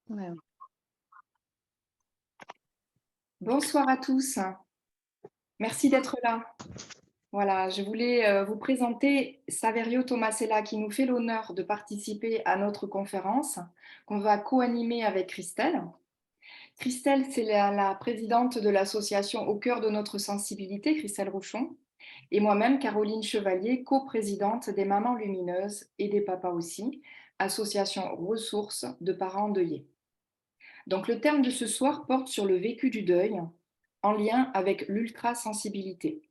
Ouais. Bonsoir à tous, merci d'être là. Voilà, je voulais vous présenter Saverio Tomasella qui nous fait l'honneur de participer à notre conférence qu'on va co-animer avec Christelle. Christelle, c'est la présidente de l'association Au cœur de notre sensibilité, Christelle Rochon, et moi-même, Caroline Chevalier, coprésidente des Mamans Lumineuses et des Papas aussi, association ressources de parents endeuillés. Donc le thème de ce soir porte sur le vécu du deuil en lien avec l'ultrasensibilité.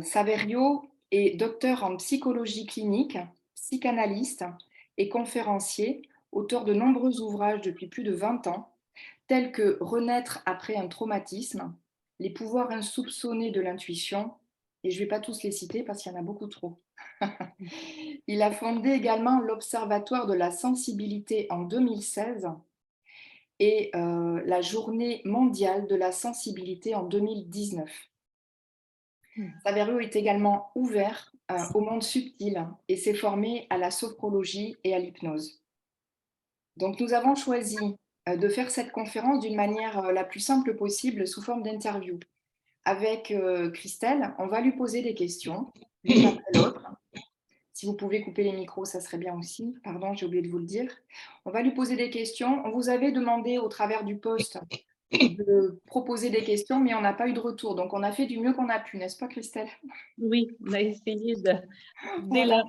Saverio est docteur en psychologie clinique, psychanalyste et conférencier, auteur de nombreux ouvrages depuis plus de 20 ans, tels que Renaître après un traumatisme, Les pouvoirs insoupçonnés de l'intuition, et je ne vais pas tous les citer parce qu'il y en a beaucoup trop. Il a fondé également l'Observatoire de la sensibilité en 2016 et la Journée mondiale de la sensibilité en 2019. Saverio est également ouvert au monde subtil et s'est formé à la sophrologie et à l'hypnose. Donc nous avons choisi de faire cette conférence d'une manière la plus simple possible, sous forme d'interview. Avec Christelle, on va lui poser des questions, l'une après l'autre. Si vous pouvez couper les micros, ça serait bien aussi. Pardon, j'ai oublié de vous le dire. On va lui poser des questions. On vous avait demandé au travers du post de proposer des questions, mais on n'a pas eu de retour. Donc, on a fait du mieux qu'on a pu, n'est-ce pas, Christelle? Oui, on a essayé Voilà.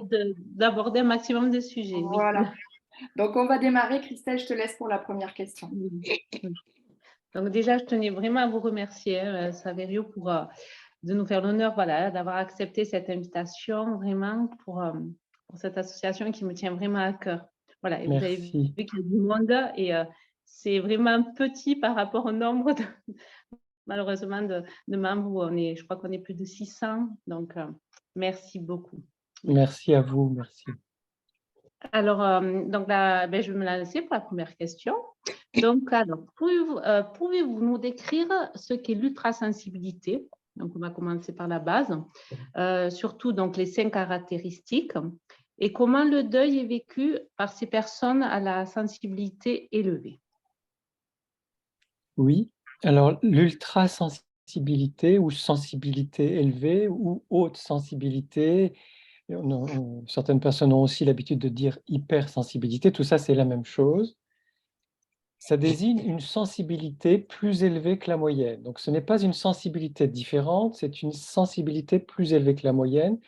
d'aborder un maximum de sujets, oui. Voilà. Donc, on va démarrer. Christelle, je te laisse pour la première question. Oui, oui. Donc déjà, je tenais vraiment à vous remercier, Saverio, de nous faire l'honneur, voilà, d'avoir accepté cette invitation, vraiment, pour cette association qui me tient vraiment à cœur. Voilà, et vous avez Merci. vu qu'il y a du monde et c'est vraiment petit par rapport au nombre, malheureusement, de membres. Je crois qu'on est plus de 600, donc merci beaucoup. Merci à vous, merci. Alors, donc là, je vais me lancer pour la première question. Donc, alors, pouvez-vous nous décrire ce qu'est l'ultrasensibilité? Donc, on va commencer par la base, surtout donc les 5 caractéristiques et comment le deuil est vécu par ces personnes à la sensibilité élevée. Oui, alors l'ultrasensibilité ou sensibilité élevée ou haute sensibilité, certaines personnes ont aussi l'habitude de dire hypersensibilité, tout ça c'est la même chose. Ça désigne une sensibilité plus élevée que la moyenne. Donc ce n'est pas une sensibilité différente, c'est une sensibilité plus élevée que la moyenne.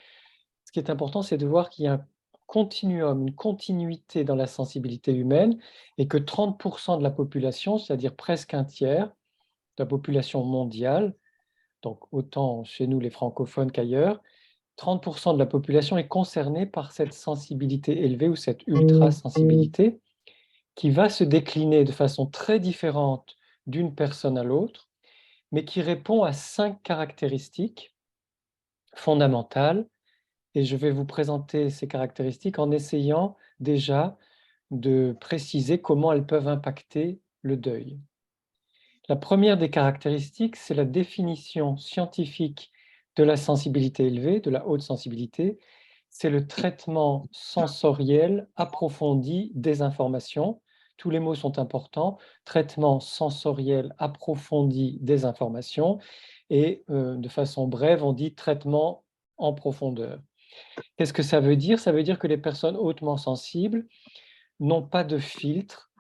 Ce qui est important, c'est de voir qu'il y a un continuum, une continuité dans la sensibilité humaine et que 30 de la population, c'est-à-dire presque un tiers de la population mondiale, donc autant chez nous les francophones qu'ailleurs, 30 de la population est concernée par cette sensibilité élevée ou cette ultra-sensibilité qui va se décliner de façon très différente d'une personne à l'autre, mais qui répond à 5 caractéristiques fondamentales. Et je vais vous présenter ces caractéristiques en essayant déjà de préciser comment elles peuvent impacter le deuil. La première des caractéristiques, c'est la définition scientifique de la sensibilité élevée, de la haute sensibilité. C'est le traitement sensoriel approfondi des informations. Tous les mots sont importants. Traitement sensoriel approfondi des informations. Et de façon brève, on dit traitement en profondeur. Qu'est-ce que ça veut dire? Ça veut dire que les personnes hautement sensibles n'ont pas de filtre.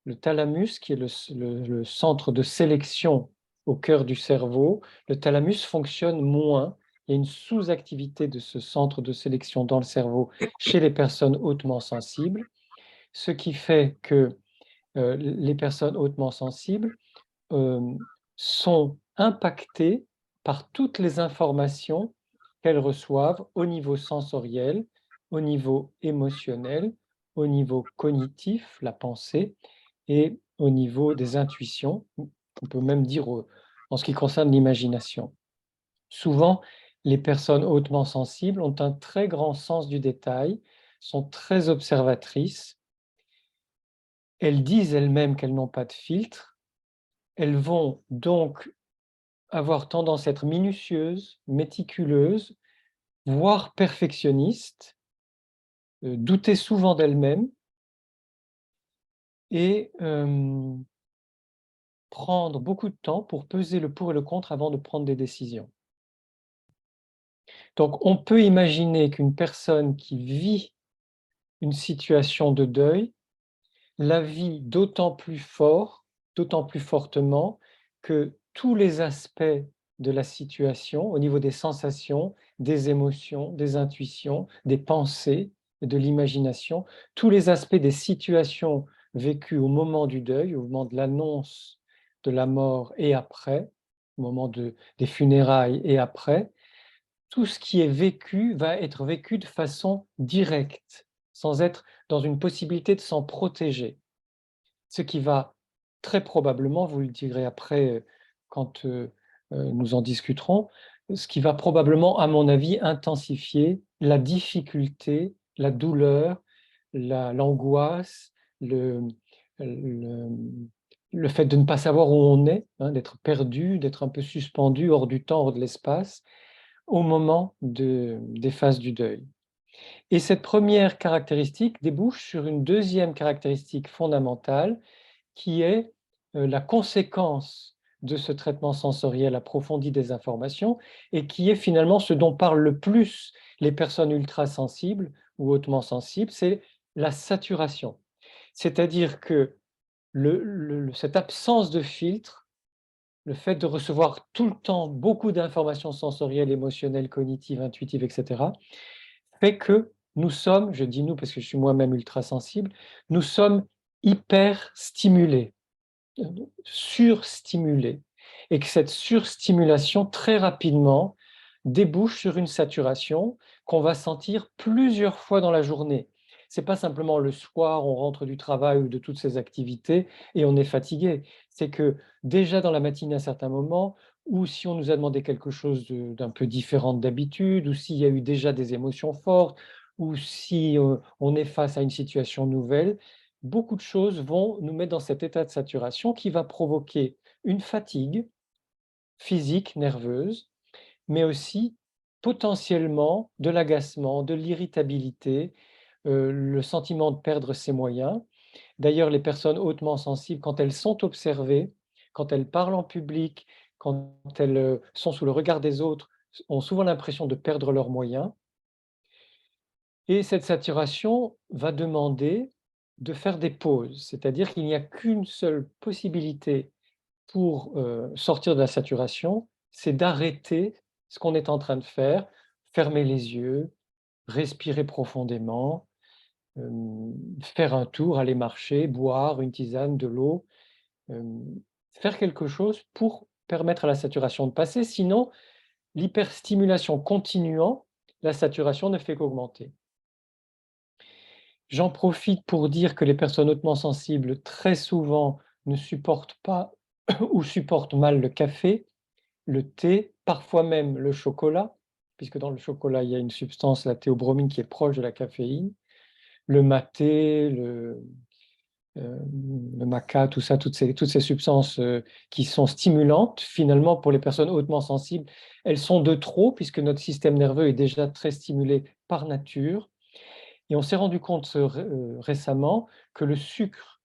Le thalamus, qui est le centre de sélection au cœur du cerveau, le thalamus fonctionne moins. Il y a une sous-activité de ce centre de sélection dans le cerveau chez les personnes hautement sensibles, ce qui fait que les personnes hautement sensibles sont impactées par toutes les informations qu'elles reçoivent au niveau sensoriel, au niveau émotionnel, au niveau cognitif, la pensée, et au niveau des intuitions, on peut même dire en ce qui concerne l'imagination. Souvent, les personnes hautement sensibles ont un très grand sens du détail, sont très observatrices. Elles disent elles-mêmes qu'elles n'ont pas de filtre. Elles vont donc avoir tendance à être minutieuses, méticuleuses, voire perfectionnistes, douter souvent d'elles-mêmes et prendre beaucoup de temps pour peser le pour et le contre avant de prendre des décisions. Donc, on peut imaginer qu'une personne qui vit une situation de deuil la vit d'autant plus fort, d'autant plus fortement que tous les aspects de la situation, au niveau des sensations, des émotions, des intuitions, des pensées et de l'imagination, tous les aspects des situations vécues au moment du deuil, au moment de l'annonce de la mort et après, au moment des funérailles et après, tout ce qui est vécu va être vécu de façon directe, sans être dans une possibilité de s'en protéger. Ce qui va très probablement, vous le direz après, quand, nous en discuterons, ce qui va probablement, à mon avis, intensifier la difficulté, la douleur, l'angoisse, le le fait de ne pas savoir où on est, hein, d'être perdu, d'être un peu suspendu hors du temps, hors de l'espace, au moment des phases du deuil. Et cette première caractéristique débouche sur une deuxième caractéristique fondamentale qui est la conséquence de ce traitement sensoriel approfondi des informations et qui est finalement ce dont parlent le plus les personnes ultra-sensibles ou hautement sensibles, c'est la saturation. C'est-à-dire que cette absence de filtre, le fait de recevoir tout le temps beaucoup d'informations sensorielles, émotionnelles, cognitives, intuitives, etc., fait que nous sommes, je dis nous parce que je suis moi-même ultra sensible, nous sommes hyper stimulés, surstimulés, et que cette surstimulation, très rapidement, débouche sur une saturation qu'on va sentir plusieurs fois dans la journée. C'est pas simplement le soir, on rentre du travail ou de toutes ces activités et on est fatigué. C'est que déjà dans la matinée à certains moments, ou si on nous a demandé quelque chose d'un peu différent d'habitude, ou s'il y a eu déjà des émotions fortes, ou si on est face à une situation nouvelle, beaucoup de choses vont nous mettre dans cet état de saturation qui va provoquer une fatigue physique, nerveuse, mais aussi potentiellement de l'agacement, de l'irritabilité, le sentiment de perdre ses moyens. D'ailleurs, les personnes hautement sensibles, quand elles sont observées, quand elles parlent en public, quand elles sont sous le regard des autres, ont souvent l'impression de perdre leurs moyens. Et cette saturation va demander de faire des pauses, c'est-à-dire qu'il n'y a qu'une seule possibilité pour, sortir de la saturation, c'est d'arrêter ce qu'on est en train de faire, fermer les yeux, respirer profondément, faire un tour, aller marcher, boire une tisane, de l'eau, faire quelque chose pour permettre à la saturation de passer, sinon l'hyperstimulation continuant, la saturation ne fait qu'augmenter. J'en profite pour dire que les personnes hautement sensibles, très souvent, ne supportent pas ou supportent mal le café, le thé, parfois même le chocolat, puisque dans le chocolat, il y a une substance, la théobromine, qui est proche de la caféine, le maté, le maca, tout ça, toutes ces substances qui sont stimulantes, finalement, pour les personnes hautement sensibles, elles sont de trop, puisque notre système nerveux est déjà très stimulé par nature. Et on s'est rendu compte récemment que le sucre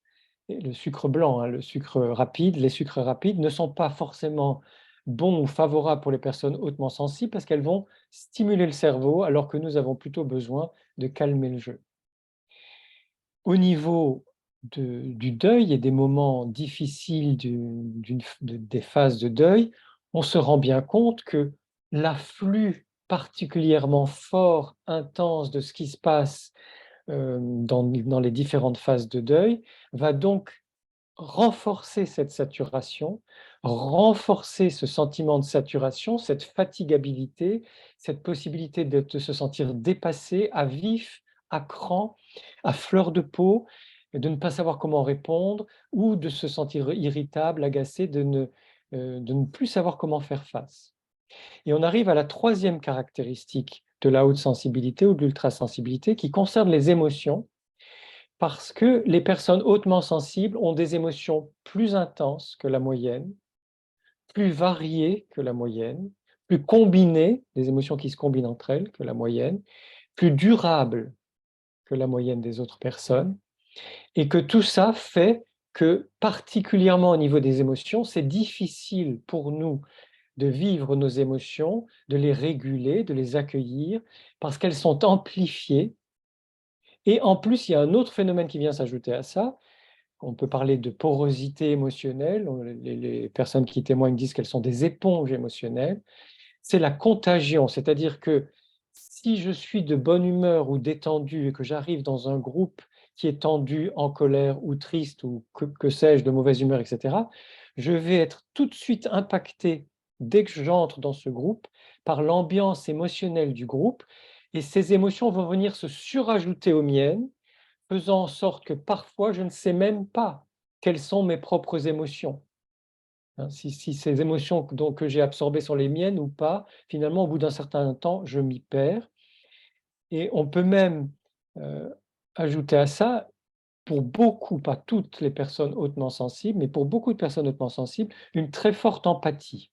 blanc, hein, le sucre rapide, les sucres rapides ne sont pas forcément bons ou favorables pour les personnes hautement sensibles parce qu'elles vont stimuler le cerveau alors que nous avons plutôt besoin de calmer le jeu. Au niveau du deuil et des moments difficiles des phases de deuil, on se rend bien compte que l'afflux particulièrement fort, intense de ce qui se passe dans les différentes phases de deuil, va donc renforcer cette saturation, renforcer ce sentiment de saturation, cette fatigabilité, cette possibilité de se sentir dépassé, à vif, à cran, à fleur de peau, et de ne pas savoir comment répondre ou de se sentir irritable, agacé, de ne plus savoir comment faire face. Et on arrive à la troisième caractéristique de la haute sensibilité ou de l'ultrasensibilité qui concerne les émotions, parce que les personnes hautement sensibles ont des émotions plus intenses que la moyenne, plus variées que la moyenne, plus combinées, des émotions qui se combinent entre elles que la moyenne, plus durables que la moyenne des autres personnes. Et que tout ça fait que, particulièrement au niveau des émotions, c'est difficile pour nous de vivre nos émotions, de les réguler, de les accueillir, parce qu'elles sont amplifiées. Et en plus, il y a un autre phénomène qui vient s'ajouter à ça. On peut parler de porosité émotionnelle. Les personnes qui témoignent disent qu'elles sont des éponges émotionnelles. C'est la contagion, c'est-à-dire que si je suis de bonne humeur ou détendu et que j'arrive dans un groupe qui est tendu, en colère ou triste ou que sais-je, de mauvaise humeur, etc., je vais être tout de suite impacté dès que j'entre dans ce groupe par l'ambiance émotionnelle du groupe et ces émotions vont venir se surajouter aux miennes, faisant en sorte que parfois je ne sais même pas quelles sont mes propres émotions. Hein, si ces émotions que j'ai absorbées sont les miennes ou pas, finalement, au bout d'un certain temps, je m'y perds. Et on peut même ajouter à ça, pour beaucoup, pas toutes les personnes hautement sensibles, mais pour beaucoup de personnes hautement sensibles, une très forte empathie.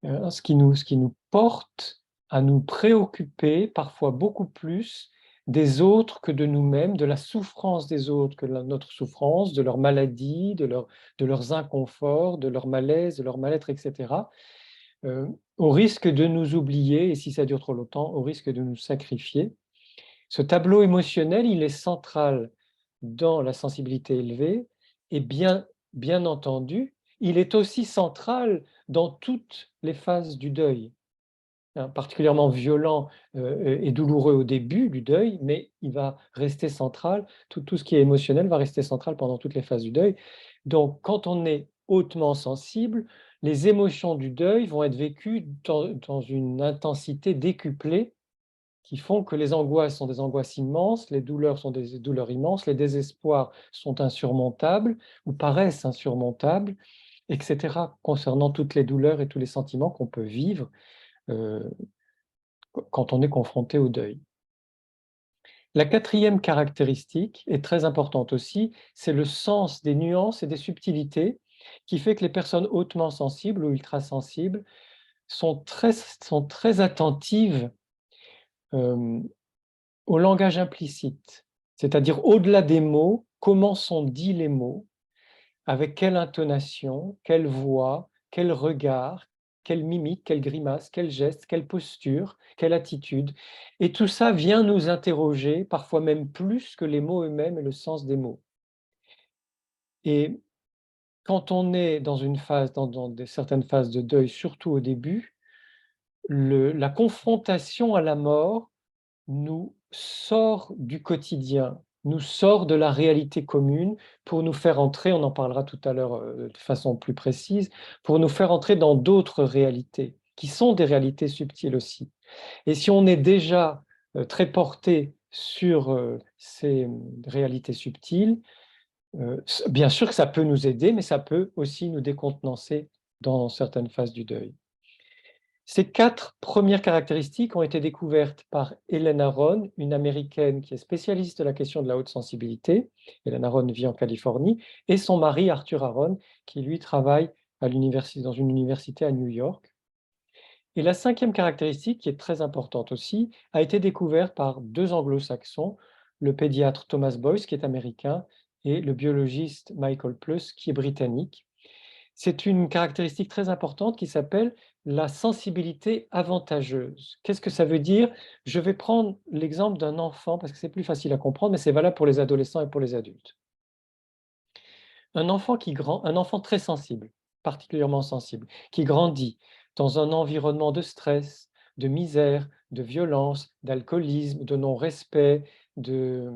Ce qui nous porte à nous préoccuper parfois beaucoup plus des autres que de nous-mêmes, de la souffrance des autres que notre souffrance, de leur maladie, de leurs inconforts, de leur malaise, de leur mal-être, etc., au risque de nous oublier, et si ça dure trop longtemps, au risque de nous sacrifier. Ce tableau émotionnel, il est central dans la sensibilité élevée et bien entendu, il est aussi central dans toutes les phases du deuil, hein, particulièrement violent, et douloureux au début du deuil, mais il va rester central, tout ce qui est émotionnel va rester central pendant toutes les phases du deuil. Donc quand on est hautement sensible, les émotions du deuil vont être vécues dans une intensité décuplée qui font que les angoisses sont des angoisses immenses, les douleurs sont des douleurs immenses, les désespoirs sont insurmontables ou paraissent insurmontables, etc., concernant toutes les douleurs et tous les sentiments qu'on peut vivre euh, quand on est confronté au deuil. La quatrième caractéristique est très importante aussi, c'est le sens des nuances et des subtilités qui fait que les personnes hautement sensibles ou ultra-sensibles sont très attentives au langage implicite, c'est-à-dire au-delà des mots, comment sont dits les mots, avec quelle intonation, quelle voix, quel regard, quelle mimique, quelle grimace, quel geste, quelle posture, quelle attitude. Et tout ça vient nous interroger, parfois même plus que les mots eux-mêmes et le sens des mots. Et quand on est dans une phase, dans certaines phases de deuil, surtout au début, la confrontation à la mort nous sort du quotidien, nous sort de la réalité commune pour nous faire entrer, on en parlera tout à l'heure de façon plus précise, pour nous faire entrer dans d'autres réalités, qui sont des réalités subtiles aussi. Et si on est déjà très porté sur ces réalités subtiles, bien sûr que ça peut nous aider, mais ça peut aussi nous décontenancer dans certaines phases du deuil. Ces 4 premières caractéristiques ont été découvertes par Helen Aron, une Américaine qui est spécialiste de la question de la haute sensibilité. Helen Aron vit en Californie, et son mari Arthur Aron, qui lui travaille dans une université à New York. Et la 5e caractéristique, qui est très importante aussi, a été découverte par 2 anglo-saxons, le pédiatre Thomas Boyce, qui est américain, et le biologiste Michael Plus, qui est britannique. C'est une caractéristique très importante qui s'appelle la sensibilité avantageuse. Qu'est-ce que ça veut dire? Je vais prendre l'exemple d'un enfant parce que c'est plus facile à comprendre, mais c'est valable pour les adolescents et pour les adultes. Un enfant très sensible, particulièrement sensible, qui grandit dans un environnement de stress, de misère, de violence, d'alcoolisme, de non-respect, de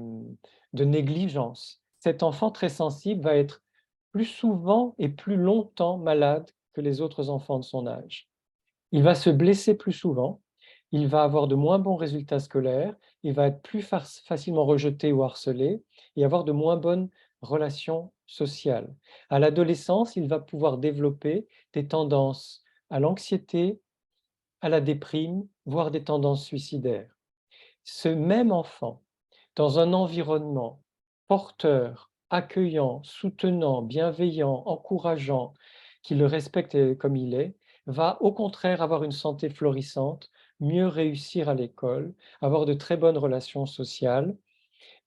négligence. Cet enfant très sensible va être plus souvent et plus longtemps malade que les autres enfants de son âge. Il va se blesser plus souvent, il va avoir de moins bons résultats scolaires, il va être plus facilement rejeté ou harcelé et avoir de moins bonnes relations sociales. À l'adolescence, il va pouvoir développer des tendances à l'anxiété, à la déprime, voire des tendances suicidaires. Ce même enfant, dans un environnement porteur, accueillant, soutenant, bienveillant, encourageant, qui le respecte comme il est, va au contraire avoir une santé florissante, mieux réussir à l'école, avoir de très bonnes relations sociales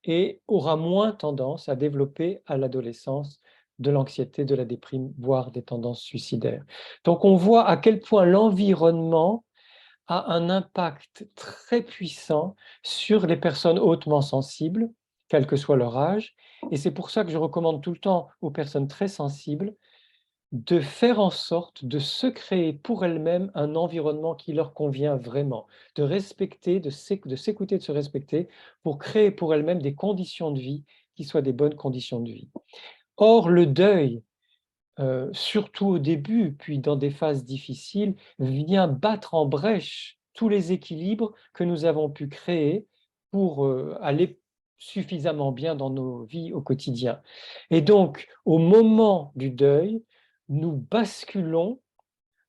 et aura moins tendance à développer à l'adolescence de l'anxiété, de la déprime, voire des tendances suicidaires. Donc on voit à quel point l'environnement a un impact très puissant sur les personnes hautement sensibles, quel que soit leur âge. Et c'est pour ça que je recommande tout le temps aux personnes très sensibles de faire en sorte de se créer pour elles-mêmes un environnement qui leur convient vraiment, de respecter, de s'écouter, de se respecter pour créer pour elles-mêmes des conditions de vie qui soient des bonnes conditions de vie. Or, le deuil, surtout au début, puis dans des phases difficiles, vient battre en brèche tous les équilibres que nous avons pu créer pour aller suffisamment bien dans nos vies au quotidien. Et donc, au moment du deuil, nous basculons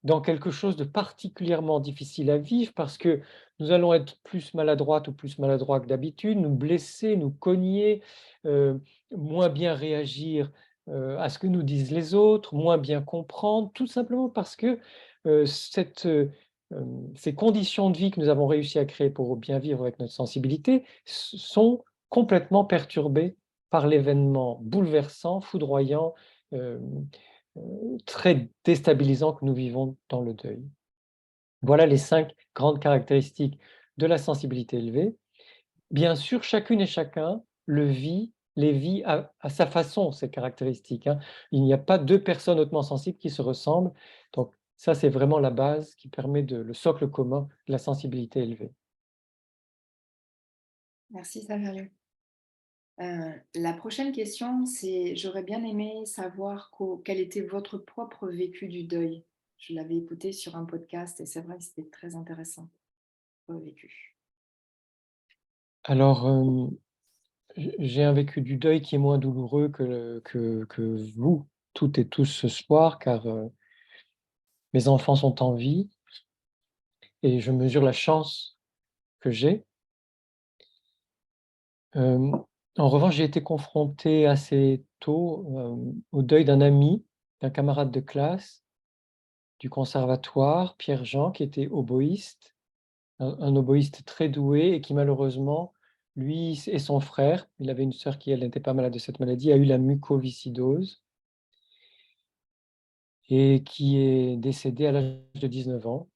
dans quelque chose de particulièrement difficile à vivre parce que nous allons être plus maladroite ou plus maladroit que d'habitude, nous blesser, nous cogner, heu, moins bien réagir, à ce que nous disent les autres, moins bien comprendre, tout simplement parce que, ces conditions de vie que nous avons réussi à créer pour bien vivre avec notre sensibilité sont complètement perturbées par l'événement bouleversant, foudroyant, hem très déstabilisant que nous vivons dans le deuil. Voilà les 5 grandes caractéristiques de la sensibilité élevée. Bien sûr, chacune et chacun les vit à sa façon, ces caractéristiques, hein. Il n'y a pas 2 personnes hautement sensibles qui se ressemblent. Donc ça, c'est vraiment la base qui permet le socle commun de la sensibilité élevée. Merci Saverio. La prochaine question, c'est j'aurais bien aimé savoir quel était votre propre vécu du deuil. Je l'avais écouté sur un podcast et c'est vrai que c'était très intéressant, votre vécu. Alors, j'ai un vécu du deuil qui est moins douloureux que vous, toutes et tous ce soir, car, mes enfants sont en vie et je mesure la chance que j'ai. Hem, En revanche, j'ai été confronté assez tôt, au deuil d'un ami, d'un camarade de classe du conservatoire, Pierre-Jean, qui était oboïste, un oboïste très doué et qui malheureusement, lui et son frère, il avait une sœur qui, elle, n'était pas malade de cette maladie, a eu la mucoviscidose et qui est décédé à l'âge de 19 ans.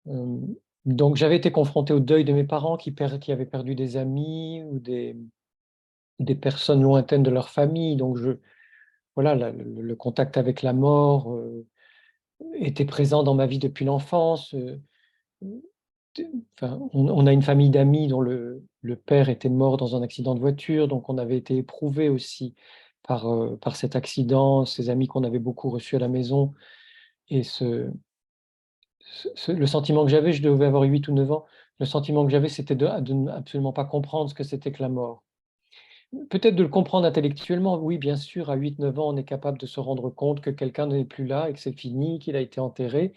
Hem, donc j'avais été confronté au deuil de mes parents qui avaient perdu des amis ou des personnes lointaines de leur famille, donc voilà, le contact avec la mort, était présent dans ma vie depuis l'enfance, t enfin, on a une famille d'amis dont le père était mort dans un accident de voiture, donc on avait été éprouvés aussi par cet accident, ces amis qu'on avait beaucoup reçus à la maison et le sentiment que j'avais, je devais avoir 8 ou 9 ans, le sentiment que j'avais, c'était de ne absolument pas comprendre ce que c'était que la mort. Peut-être de le comprendre intellectuellement, oui, bien sûr, à 8 9 ans, on est capable de se rendre compte que quelqu'un n'est plus là et que c'est fini, qu'il a été enterré.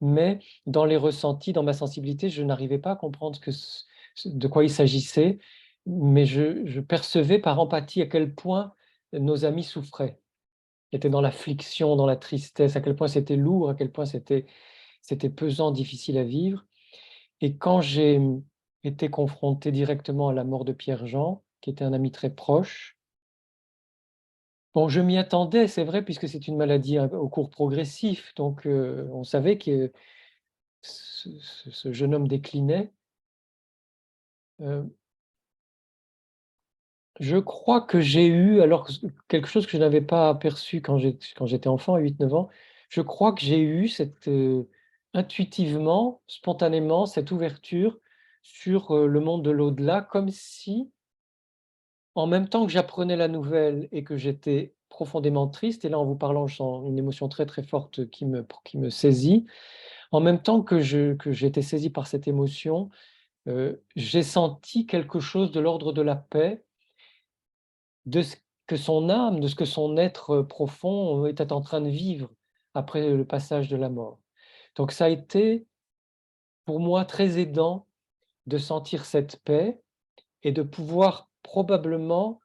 Mais dans les ressentis, dans ma sensibilité, je n'arrivais pas à comprendre de quoi il s'agissait, mais je percevais par empathie à quel point nos amis souffraient, étaient dans l'affliction, dans la tristesse, à quel point c'était lourd, à quel point c'était pesant, difficile à vivre. Et quand j'ai été confronté directement à la mort de Pierre-Jean, qui était un ami très proche, bon, je m'y attendais, c'est vrai, puisque c'est une maladie au cours progressif, donc on savait que ce jeune homme déclinait. Heu, je crois que j'ai eu, alors quelque chose que je n'avais pas aperçu quand j'étais enfant à 8 9 ans, je crois que j'ai eu intuitivement, spontanément, cette ouverture sur, le monde de l'au-delà, comme si, en même temps que j'apprenais la nouvelle et que j'étais profondément triste, et là, en vous parlant, je sens une émotion très, très forte qui me saisit. En même temps que j'étais saisi par cette émotion, j'ai senti quelque chose de l'ordre de la paix, de ce que son âme, de ce que son être, profond, était en train de vivre après le passage de la mort. Donc ça a été pour moi très aidant de sentir cette paix et de pouvoir probablement,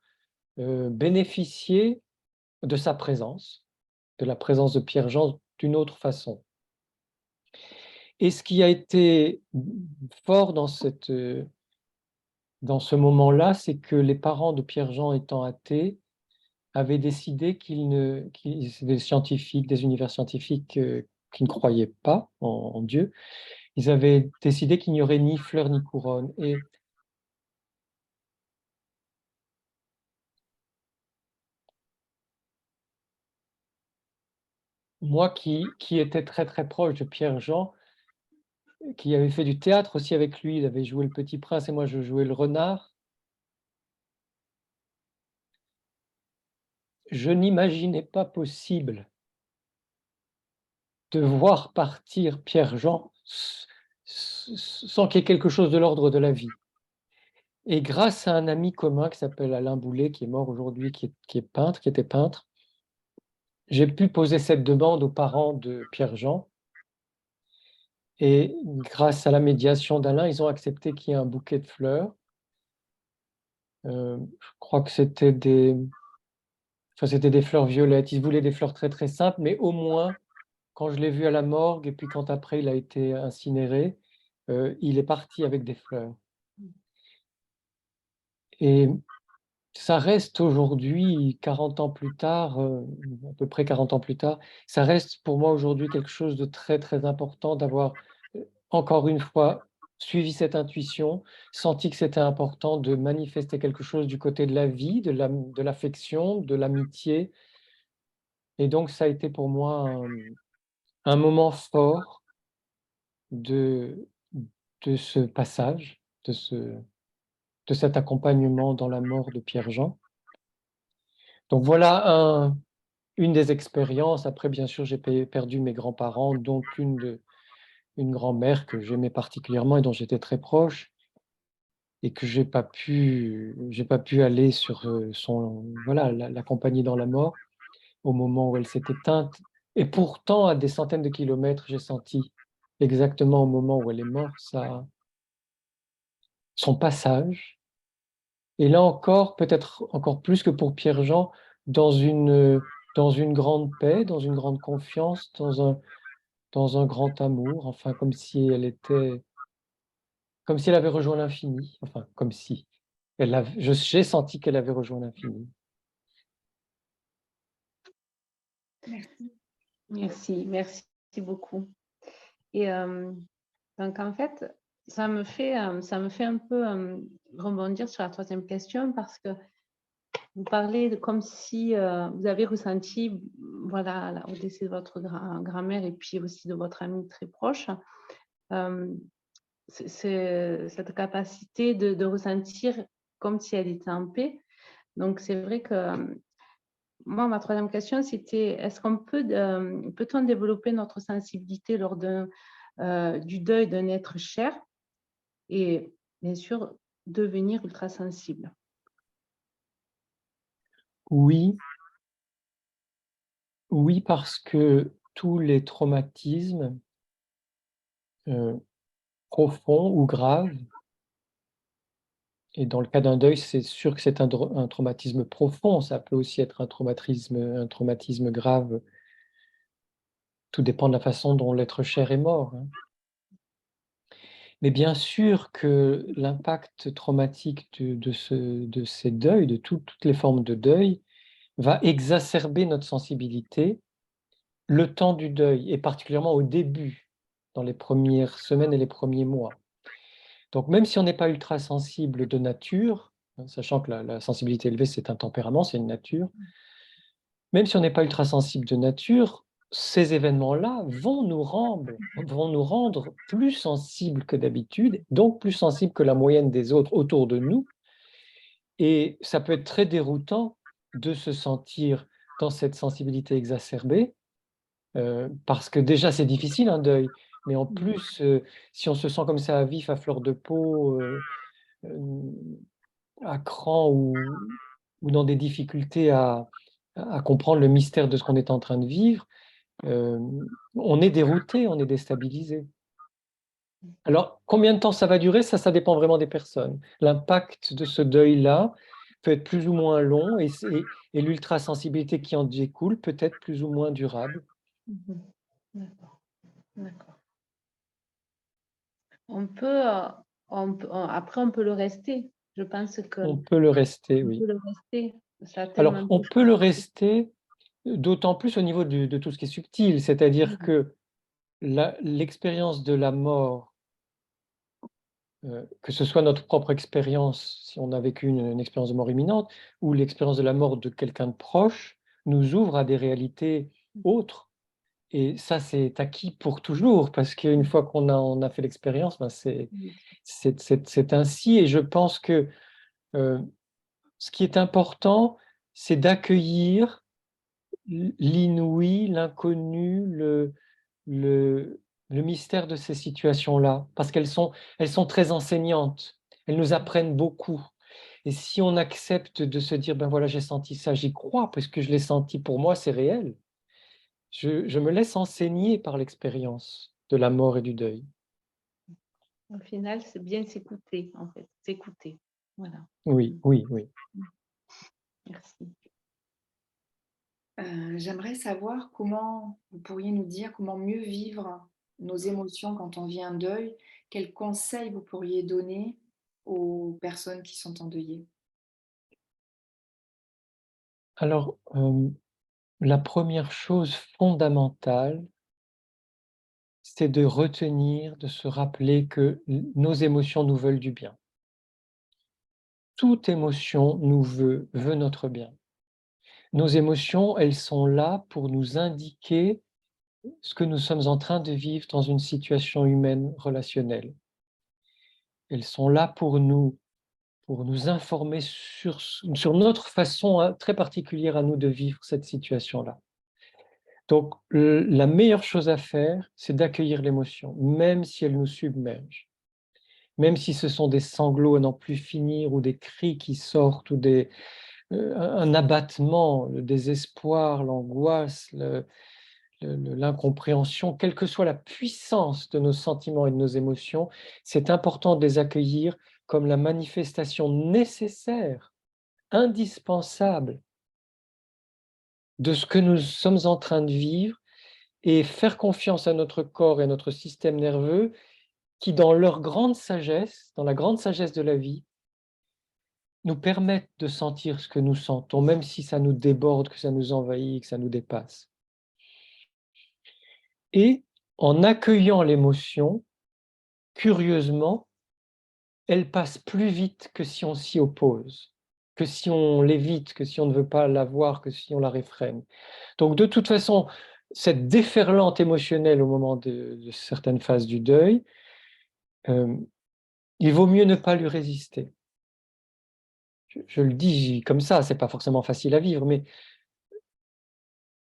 bénéficier de sa présence, de la présence de Pierre-Jean d'une autre façon. Et ce qui a été fort dans dans ce moment-là, c'est que les parents de Pierre-Jean étant athées, avaient décidé c'est des scientifiques, des univers scientifiques qui ne croyaient pas en Dieu, ils avaient décidé qu'il n'y aurait ni fleurs ni couronne. Et moi qui étais très très proche de Pierre-Jean, qui avait fait du théâtre aussi avec lui, il avait joué le Petit Prince et moi je jouais le renard, je n'imaginais pas possible de voir partir Pierre-Jean sans qu'il y ait quelque chose de l'ordre de la vie. Et grâce à un ami commun qui s'appelle Alain Boulet, qui est mort aujourd'hui, qui est peintre, qui était peintre, j'ai pu poser cette demande aux parents de Pierre-Jean. Et grâce à la médiation d'Alain, ils ont accepté qu'il y ait un bouquet de fleurs. Je crois que c'était des fleurs violettes. Ils voulaient des fleurs très très simples, mais au moins, quand je l'ai vu à la morgue et puis quand après il a été incinéré, il est parti avec des fleurs. Et ça reste aujourd'hui, 40 ans plus tard, à peu près 40 ans plus tard, ça reste pour moi aujourd'hui quelque chose de très, très important d'avoir, encore une fois, suivi cette intuition, senti que c'était important de manifester quelque chose du côté de la vie, de l'affection, de l'amitié. Et donc ça a été pour moi un moment fort de ce passage, de cet accompagnement dans la mort de Pierre-Jean. Donc voilà une des expériences. Après, bien sûr, j'ai perdu mes grands-parents, dont une grand-mère que j'aimais particulièrement et dont j'étais très proche et que j'ai pas pu aller sur, voilà, l'accompagner dans la mort au moment où elle s'est éteinte. Et pourtant, à des centaines de kilomètres, j'ai senti exactement au moment où elle est morte, son passage. Et là encore, peut-être encore plus que pour Pierre-Jean, dans une grande paix, dans une grande confiance, dans un grand amour, enfin comme si elle avait rejoint l'infini, enfin comme si j'ai senti qu'elle avait rejoint l'infini. Merci. Merci beaucoup. Et donc, en fait, ça me fait un peu rebondir sur la troisième question parce que vous parlez de comme si vous avez ressenti, voilà, au décès de votre grand-mère et puis aussi de votre ami très proche, c'est cette capacité de ressentir comme si elle était en paix. Donc, c'est vrai que moi, ma troisième question, c'était est-ce qu'on peut-on développer notre sensibilité lors du deuil d'un être cher et bien sûr devenir ultra sensible? Oui, oui, parce que tous les traumatismes, profonds ou graves, et dans le cas d'un deuil, c'est sûr que c'est un traumatisme profond, ça peut aussi être un traumatisme grave, tout dépend de la façon dont l'être cher est mort, hein. Mais bien sûr que l'impact traumatique de ces deuils, de toutes les formes de deuil, va exacerber notre sensibilité le temps du deuil et particulièrement au début, dans les premières semaines et les premiers mois. Donc même si on n'est pas ultra sensible de nature, hein, sachant que la sensibilité élevée, c'est un tempérament, c'est une nature, même si on n'est pas ultra sensible de nature, ces événements-là vont nous rendre plus sensibles que d'habitude, donc plus sensibles que la moyenne des autres autour de nous. Et ça peut être très déroutant de se sentir dans cette sensibilité exacerbée, parce que déjà c'est difficile un deuil, mais en plus, si on se sent comme ça à vif, à fleur de peau, hem, à cran ou dans des difficultés à comprendre le mystère de ce qu'on est en train de vivre, on est dérouté, on est déstabilisé. Alors, combien de temps ça va durer? Ça dépend vraiment des personnes. L'impact de ce deuil-là peut être plus ou moins long et l'ultrasensibilité qui en découle peut être plus ou moins durable. Mhm. D'accord, d'accord. On peut, après, on peut le rester. Je pense que On peut le rester, on oui. peut le rester. Ça a Alors, tellement on de peut le rester d'autant plus au niveau de tout ce qui est subtil, c'est-à-dire que l'expérience de la mort, que ce soit notre propre expérience, si on a vécu une expérience de mort imminente, ou l'expérience de la mort de quelqu'un de proche, nous ouvre à des réalités autres. Et ça, c'est acquis pour toujours, parce qu'une fois on a fait l'expérience, ben c'est ainsi. Et je pense que ce qui est important, c'est d'accueillir l'inouï, l'inconnu, le mystère de ces situations-là, parce elles sont très enseignantes, elles nous apprennent beaucoup. Et si on accepte de se dire: «Ben voilà, j'ai senti ça, j'y crois parce que je l'ai senti pour moi, c'est réel». Je me laisse enseigner par l'expérience de la mort et du deuil. Au final, c'est bien s'écouter, en fait, s'écouter. Voilà. Oui, oui, oui. Merci. J'aimerais savoir comment vous pourriez nous dire comment mieux vivre nos émotions quand on vit un deuil. Quels conseils vous pourriez donner aux personnes qui sont endeuillées? Alors, la première chose fondamentale, c'est de retenir, de se rappeler que nos émotions nous veulent du bien. Toute émotion veut notre bien. Nos émotions, elles sont là pour nous indiquer ce que nous sommes en train de vivre dans une situation humaine relationnelle. Elles sont là pour nous informer sur notre façon, hein, très particulière à nous de vivre cette situation-là. Donc, la meilleure chose à faire, c'est d'accueillir l'émotion, même si elle nous submerge. Même si ce sont des sanglots à n'en plus finir, ou des cris qui sortent, ou un abattement, le désespoir, l'angoisse, l'incompréhension, quelle que soit la puissance de nos sentiments et de nos émotions, c'est important de les accueillir comme la manifestation nécessaire, indispensable de ce que nous sommes en train de vivre, et faire confiance à notre corps et à notre système nerveux qui, dans leur grande sagesse, dans la grande sagesse de la vie, nous permettent de sentir ce que nous sentons, même si ça nous déborde, que ça nous envahit, que ça nous dépasse. Et en accueillant l'émotion, curieusement, elle passe plus vite que si on s'y oppose, que si on l'évite, que si on ne veut pas la voir, que si on la réfrène. Donc de toute façon, cette déferlante émotionnelle au moment de certaines phases du deuil, il vaut mieux ne pas lui résister. Je le dis comme ça, c'est pas forcément facile à vivre, mais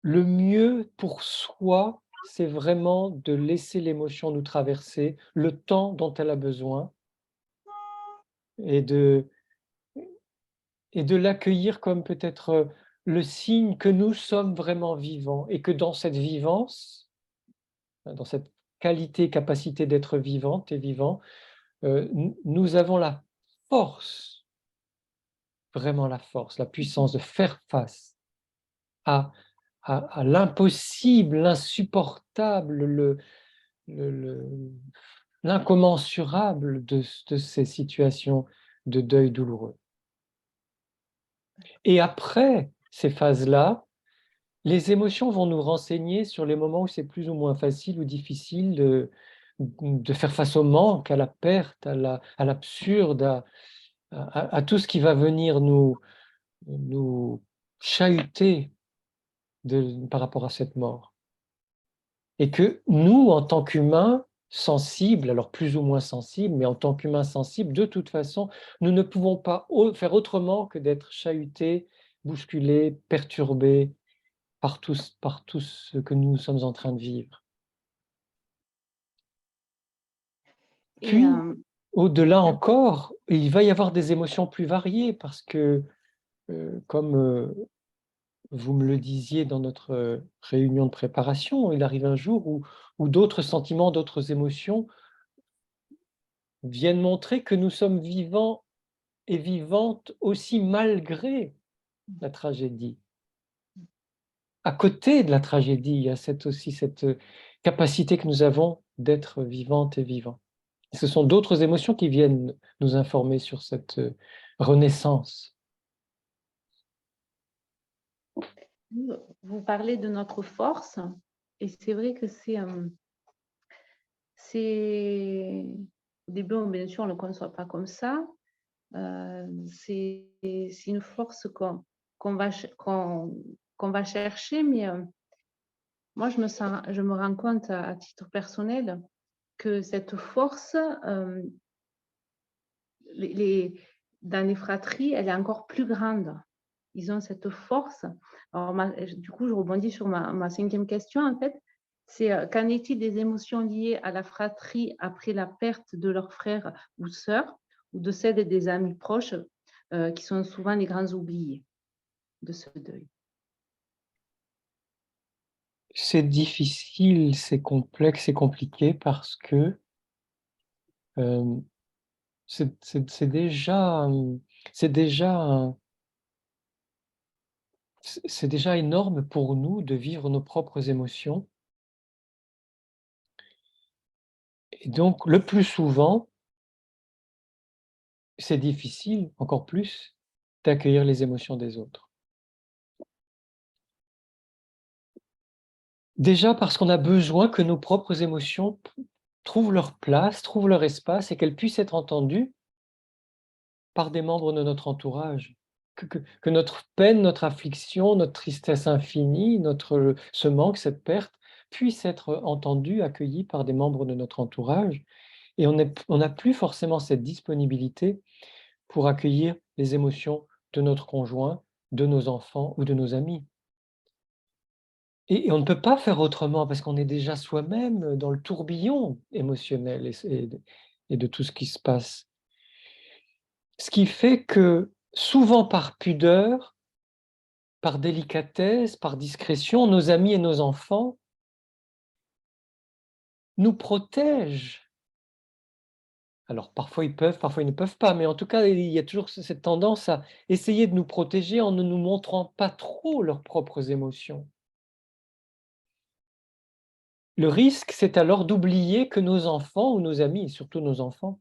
le mieux pour soi, c'est vraiment de laisser l'émotion nous traverser le temps dont elle a besoin, et de l'accueillir comme peut-être, le signe que nous sommes vraiment vivants, et que dans cette vivance, dans cette qualité, capacité d'être vivante et vivant, nous avons la force, vraiment la force, la puissance de faire face à l'impossible, l'insupportable, le l'incommensurable de ces situations de deuil douloureux. Et après ces phases-là, les émotions vont nous renseigner sur les moments où c'est plus ou moins facile ou difficile de faire face au manque, à la perte, à l'absurde, à tout ce qui va venir nous chahuter par rapport à cette mort. Et que nous, en tant qu'humains sensibles, alors plus ou moins sensibles, mais en tant qu'humains sensibles, de toute façon, nous ne pouvons pas faire autrement que d'être chahutés, bousculés, perturbés par tout ce que nous sommes en train de vivre. Et Puis, au-delà encore, il va y avoir des émotions plus variées, parce que, comme vous me le disiez dans notre réunion de préparation, il arrive un jour où d'autres sentiments, d'autres émotions viennent montrer que nous sommes vivants et vivantes aussi, malgré la tragédie. À côté de la tragédie, il y a aussi cette capacité que nous avons d'être vivantes et vivants. Ce sont d'autres émotions qui viennent nous informer sur cette renaissance. Vous parlez de notre force, et c'est vrai que au début, bien sûr, on ne le conçoit pas comme ça. C'est une force qu'on va chercher, mais moi, je me rends compte à titre personnel que cette force, dans les fratries, elle est encore plus grande. Ils ont cette force. Alors, du coup, je rebondis sur ma 5e question, en fait. C'est qu'en est-il des émotions liées à la fratrie après la perte de leurs frères ou sœurs, ou de celles des amis proches, qui sont souvent les grands oubliés de ce deuil? C'est difficile, c'est complexe, c'est compliqué parce que c'est déjà, c'est déjà, c'est déjà énorme pour nous de vivre nos propres émotions. Et donc, le plus souvent, c'est difficile, encore plus, d'accueillir les émotions des autres. Déjà parce qu'on a besoin que nos propres émotions trouvent leur place, trouvent leur espace et qu'elles puissent être entendues par des membres de notre entourage. Que notre peine, notre affliction, notre tristesse infinie, ce manque, cette perte, puisse être entendue, accueillie par des membres de notre entourage. Et on n'a plus forcément cette disponibilité pour accueillir les émotions de notre conjoint, de nos enfants ou de nos amis. Et on ne peut pas faire autrement parce qu'on est déjà soi-même dans le tourbillon émotionnel et de tout ce qui se passe. Ce qui fait que, souvent par pudeur, par délicatesse, par discrétion, nos amis et nos enfants nous protègent. Alors parfois ils peuvent, parfois ils ne peuvent pas, mais en tout cas, il y a toujours cette tendance à essayer de nous protéger en ne nous montrant pas trop leurs propres émotions. Le risque, c'est alors d'oublier que nos enfants ou nos amis, et surtout nos enfants,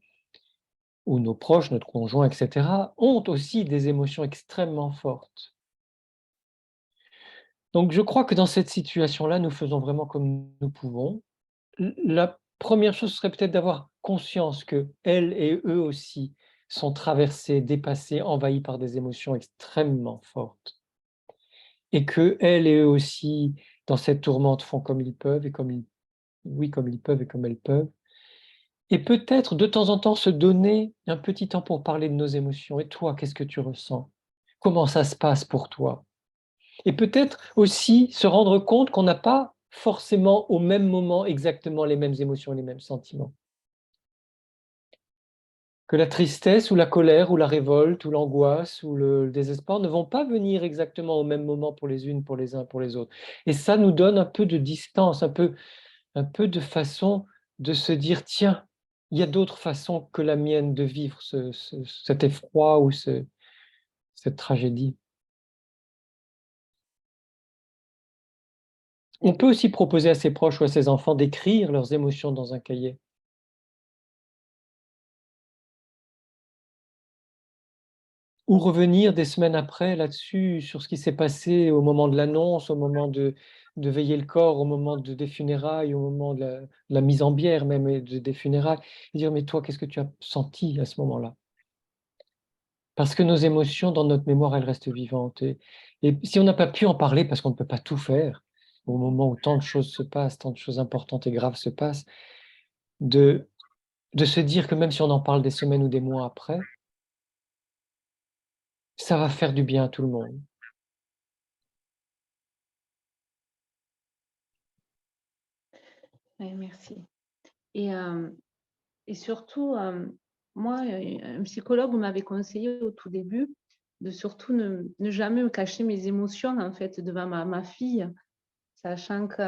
ou nos proches, notre conjoint, etc., ont aussi des émotions extrêmement fortes. Donc je crois que dans cette situation-là, nous faisons vraiment comme nous pouvons. La première chose serait peut-être d'avoir conscience qu'elles et eux aussi sont traversés, dépassés, envahis par des émotions extrêmement fortes. Et qu'elles et eux aussi, dans cette tourmente, font comme ils peuvent et comme ils peuvent et comme elles peuvent. Et peut-être de temps en temps se donner un petit temps pour parler de nos émotions. Et toi, qu'est-ce que tu ressens? Comment ça se passe pour toi? Et peut-être aussi se rendre compte qu'on n'a pas forcément au même moment exactement les mêmes émotions et les mêmes sentiments. Que la tristesse ou la colère ou la révolte ou l'angoisse ou le désespoir ne vont pas venir exactement au même moment pour les unes, pour les uns, pour les autres. Et ça nous donne un peu de distance, un peu de façon de se dire: «Tiens, il y a d'autres façons que la mienne de vivre cet effroi ou cette tragédie». On peut aussi proposer à ses proches ou à ses enfants d'écrire leurs émotions dans un cahier. Ou revenir des semaines après là-dessus, sur ce qui s'est passé au moment de l'annonce, au moment de veiller le corps, au moment des funérailles, au moment de la mise en bière même et des funérailles, et dire: «Mais toi, qu'est-ce que tu as senti à ce moment-là?» Parce que nos émotions, dans notre mémoire, elles restent vivantes et si on n'a pas pu en parler, parce qu'on ne peut pas tout faire, au moment où tant de choses se passent, tant de choses importantes et graves se passent, de se dire que même si on en parle des semaines ou des mois après, ça va faire du bien à tout le monde. Oui, merci. Et, surtout, moi, un psychologue m'avait conseillé au tout début de surtout ne jamais me cacher mes émotions, en fait, devant ma fille, sachant que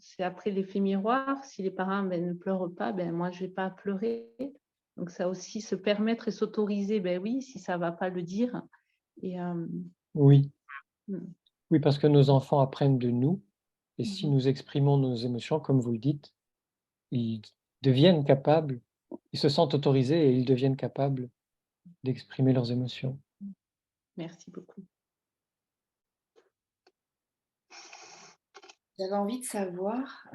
c'est après l'effet miroir. Si les parents, ne pleurent pas, moi, je vais pas pleurer. Donc ça aussi, se permettre et s'autoriser, oui, si ça va pas, le dire. Et Oui, mmh, oui, parce que nos enfants apprennent de nous et si mmh nous exprimons nos émotions, comme vous le dites, ils deviennent capables ils se sentent autorisés et ils deviennent capables d'exprimer leurs émotions. Merci beaucoup. J'avais envie de savoir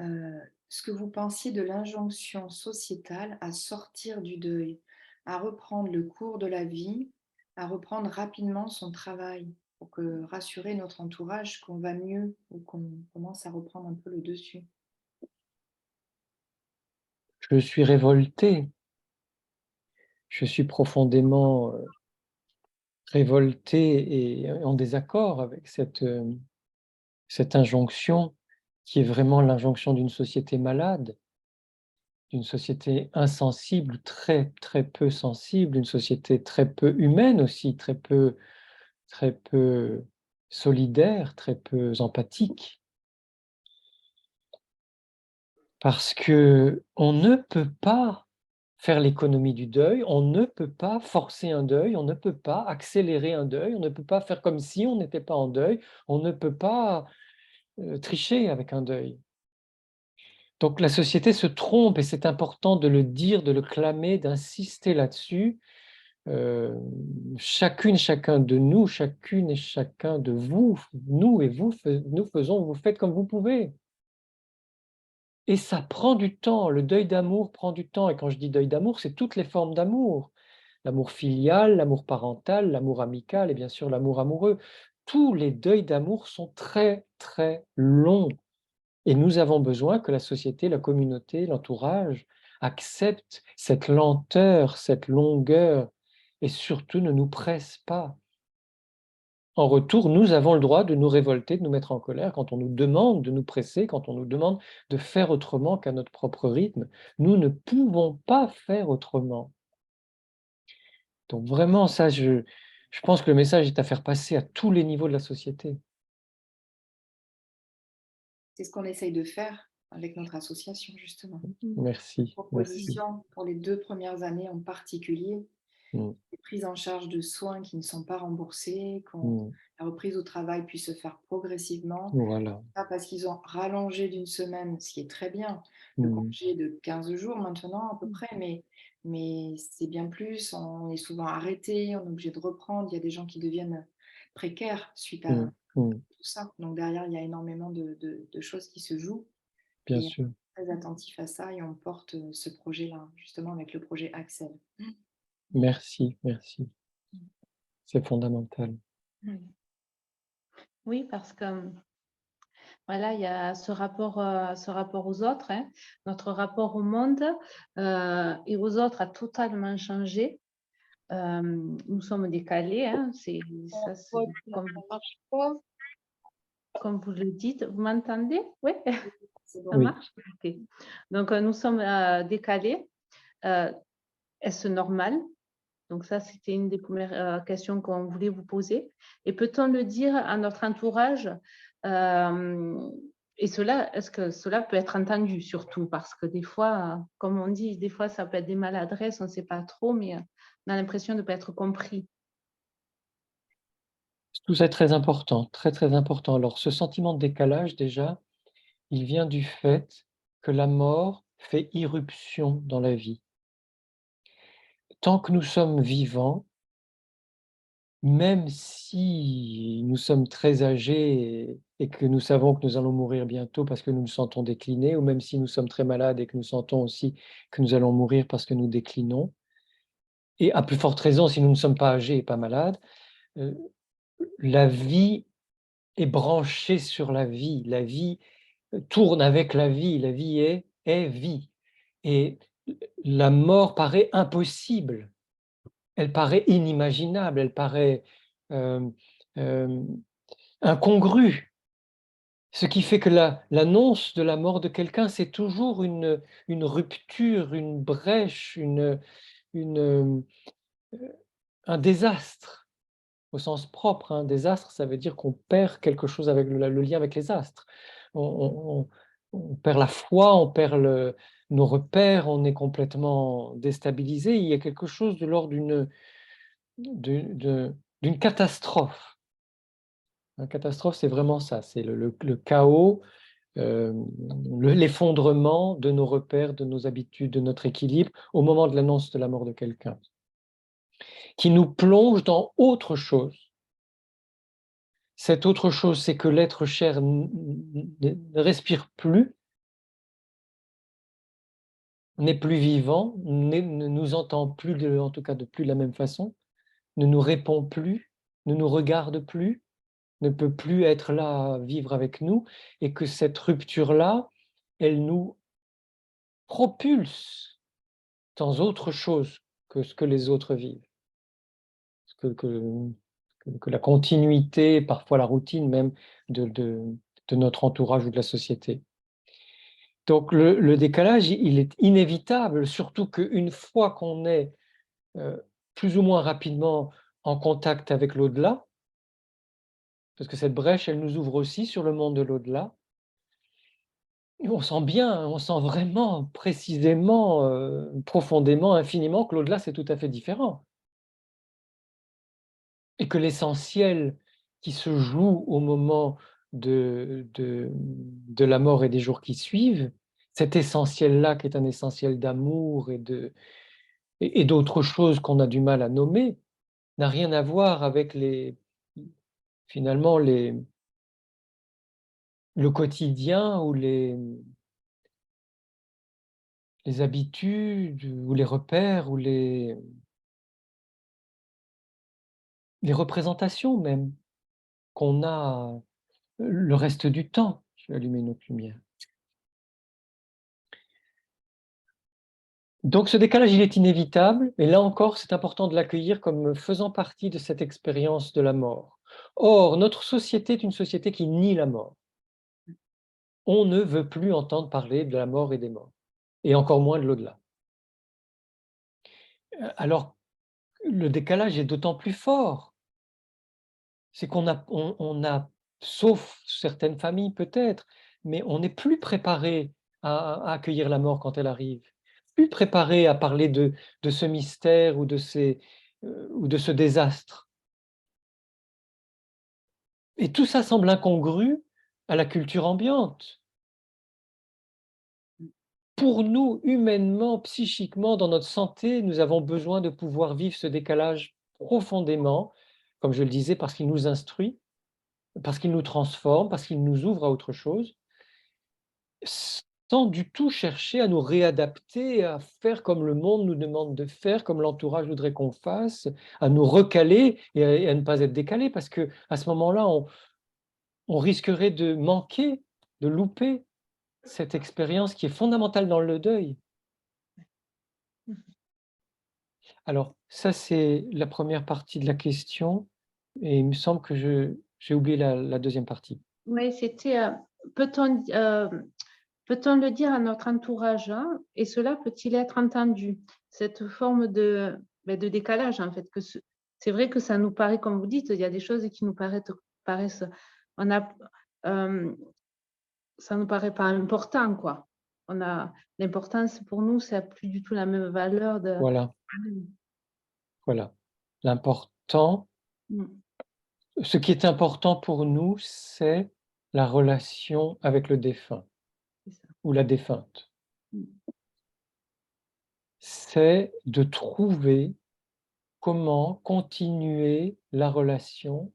ce que vous pensiez de l'injonction sociétale à sortir du deuil, à reprendre le cours de la vie, à reprendre rapidement son travail pour rassurer notre entourage qu'on va mieux ou qu'on commence à reprendre un peu le dessus. Je suis révolté, je suis profondément révolté et en désaccord avec cette injonction qui est vraiment l'injonction d'une société malade, d'une société insensible, très, très peu sensible, une société très peu humaine aussi, très peu solidaire, très peu empathique. Parce qu'on ne peut pas faire l'économie du deuil, on ne peut pas forcer un deuil, on ne peut pas accélérer un deuil, on ne peut pas faire comme si on n'était pas en deuil, on ne peut pas tricher avec un deuil. Donc la société se trompe et c'est important de le dire, de le clamer, d'insister là-dessus. Chacune, chacun de nous, chacune et chacun de vous, nous et vous, nous faisons, vous faites comme vous pouvez. Et ça prend du temps, le deuil d'amour prend du temps et quand je dis deuil d'amour, c'est toutes les formes d'amour. L'amour filial, l'amour parental, l'amour amical et bien sûr l'amour amoureux. Tous les deuils d'amour sont très, très longs et nous avons besoin que la société, la communauté, l'entourage acceptent cette lenteur, cette longueur et surtout ne nous presse pas. En retour, nous avons le droit de nous révolter, de nous mettre en colère quand on nous demande de nous presser, quand on nous demande de faire autrement qu'à notre propre rythme. Nous ne pouvons pas faire autrement. Donc vraiment, ça, je pense que le message est à faire passer à tous les niveaux de la société. C'est ce qu'on essaye de faire avec notre association, justement. Merci, merci. Proposition pour les 2 premières années en particulier, Mm, des prises en charge de soins qui ne sont pas remboursées, mm, la reprise au travail puisse se faire progressivement. Voilà. Pas parce qu'ils ont rallongé d'une semaine, ce qui est très bien, le Mm, congé de 15 jours maintenant à peu près, mais c'est bien plus, on est souvent arrêté, on est obligé de reprendre, il y a des gens qui deviennent précaires suite à mm, mm, tout ça. Donc derrière, il y a énormément de choses qui se jouent Bien et sûr. on est très attentif à ça et on porte ce projet-là, justement avec le projet Axel. Merci, merci. C'est fondamental. Oui. Oui, parce que voilà, il y a ce rapport aux autres, hein. Notre rapport au monde et aux autres a totalement changé. Nous sommes décalés, hein. Ça, c'est comme vous le dites. Vous m'entendez? Oui, C'est ça bon. Oui. marche? Ok. Donc, nous sommes décalés. Est-ce normal? Donc ça, c'était une des premières questions qu'on voulait vous poser. Et peut-on le dire à notre entourage et est-ce que cela peut être entendu surtout? Parce que des fois, comme on dit, des fois, ça peut être des maladresses, on ne sait pas trop, mais on a l'impression de ne pas être compris. Tout ça est très important, très, très important. Alors ce sentiment de décalage déjà, il vient du fait que la mort fait irruption dans la vie. Tant que nous sommes vivants, même si nous sommes très âgés et que nous savons que nous allons mourir bientôt parce que nous nous sentons décliner, ou même si nous sommes très malades et que nous sentons aussi que nous allons mourir parce que nous déclinons, et à plus forte raison si nous ne sommes pas âgés et pas malades, heu, la vie est branchée sur la vie. La vie, tourne avec la vie est vie et la mort paraît impossible. Elle paraît inimaginable, elle paraît, hem, hem, incongrue. Ce qui fait que l'annonce de la mort de quelqu'un, c'est toujours une rupture, une brèche, une, un désastre au sens propre, hein. Désastre, ça veut dire qu'on perd quelque chose avec le lien avec les astres. On on perd la foi, on perd nos repères, on est complètement déstabilisé. Il y a quelque chose de l'ordre d'une catastrophe. Une catastrophe, c'est vraiment ça, c'est le chaos, l'effondrement de nos repères, de nos habitudes, de notre équilibre au moment de l'annonce de la mort de quelqu'un, qui nous plonge dans autre chose. Cette autre chose, c'est que l'être cher ne respire plus, n'est plus vivant, ne nous entend plus, en tout cas de plus de la même façon, ne nous répond plus, ne nous regarde plus, ne peut plus être là à vivre avec nous, et que cette rupture-là, elle nous propulse dans autre chose que ce que les autres vivent. Que la continuité, parfois la routine même, de notre entourage ou de la société. Donc le décalage, il est inévitable, surtout qu'une fois qu'on est plus ou moins rapidement en contact avec l'au-delà, parce que cette brèche, elle nous ouvre aussi sur le monde de l'au-delà, et on sent bien, on sent vraiment précisément, profondément, infiniment que l'au-delà, c'est tout à fait différent. Et que l'essentiel qui se joue au moment de la mort et des jours qui suivent, cet essentiel-là qui est un essentiel d'amour et d'autres choses qu'on a du mal à nommer, n'a rien à voir avec finalement le quotidien ou les habitudes ou les repères ou les représentations même qu'on a le reste du temps. Je vais allumer une autre lumière. Donc ce décalage, il est inévitable, et là encore, c'est important de l'accueillir comme faisant partie de cette expérience de la mort. Or, notre société est une société qui nie la mort. On ne veut plus entendre parler de la mort et des morts, et encore moins de l'au-delà. Alors, le décalage est d'autant plus fort. C'est qu'on a, sauf certaines familles peut-être, mais on n'est plus préparé à accueillir la mort quand elle arrive, plus préparé à parler de ce mystère ou de ce désastre. Et tout ça semble incongru à la culture ambiante. Pour nous, humainement, psychiquement, dans notre santé, nous avons besoin de pouvoir vivre ce décalage profondément, comme je le disais, parce qu'il nous instruit, parce qu'il nous transforme, parce qu'il nous ouvre à autre chose, sans du tout chercher à nous réadapter, à faire comme le monde nous demande de faire, comme l'entourage voudrait qu'on fasse, à nous recaler et à ne pas être décalé, parce qu'à ce moment-là, on risquerait de manquer, de louper cette expérience qui est fondamentale dans le deuil. Alors, ça, c'est la première partie de la question, et il me semble que j'ai oublié la deuxième partie. Oui, c'était peut-on le dire à notre entourage, hein, et cela peut-il être entendu? Cette forme de décalage, en fait, c'est vrai que ça nous paraît, comme vous dites, il y a des choses qui nous paraissent on a, ça nous paraît pas important, quoi. L'importance pour nous, ça n'a plus du tout la même valeur de. Voilà. L'important, ce qui est important pour nous, c'est la relation avec le défunt ou la défunte. C'est de trouver comment continuer la relation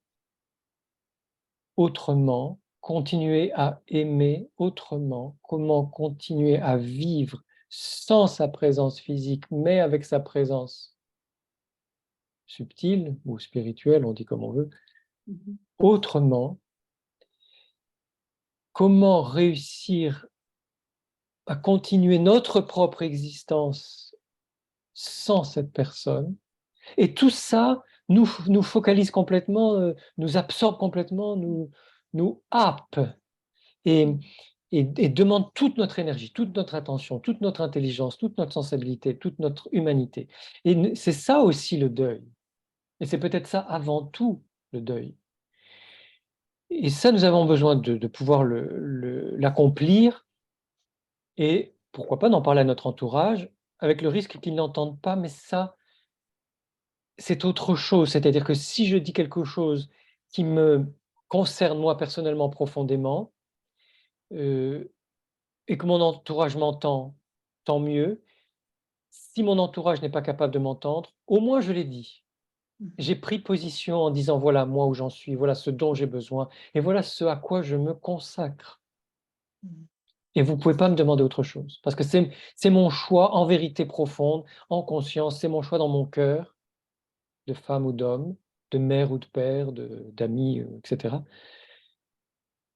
autrement, continuer à aimer autrement, comment continuer à vivre sans sa présence physique, mais avec sa présence subtile ou spirituelle, on dit comme on veut, autrement. Comment réussir à continuer notre propre existence sans cette personne. Et tout ça nous focalise complètement, nous absorbe complètement, nous happe et demande toute notre énergie, toute notre attention, toute notre intelligence, toute notre sensibilité, toute notre humanité. Et c'est ça aussi le deuil. Et c'est peut-être ça avant tout, le deuil. Et ça, nous avons besoin de pouvoir l'accomplir. Et pourquoi pas d'en parler à notre entourage, avec le risque qu'ils n'entendent pas, mais ça, c'est autre chose. C'est-à-dire que si je dis quelque chose qui me concerne moi personnellement profondément, et que mon entourage m'entend, tant mieux. Si mon entourage n'est pas capable de m'entendre, au moins je l'ai dit. J'ai pris position en disant: «Voilà moi où j'en suis, voilà ce dont j'ai besoin et voilà ce à quoi je me consacre et vous ne pouvez pas me demander autre chose». Parce que c'est mon choix en vérité profonde, en conscience, c'est mon choix dans mon cœur, de femme ou d'homme, de mère ou de père, d'amis, et cetera,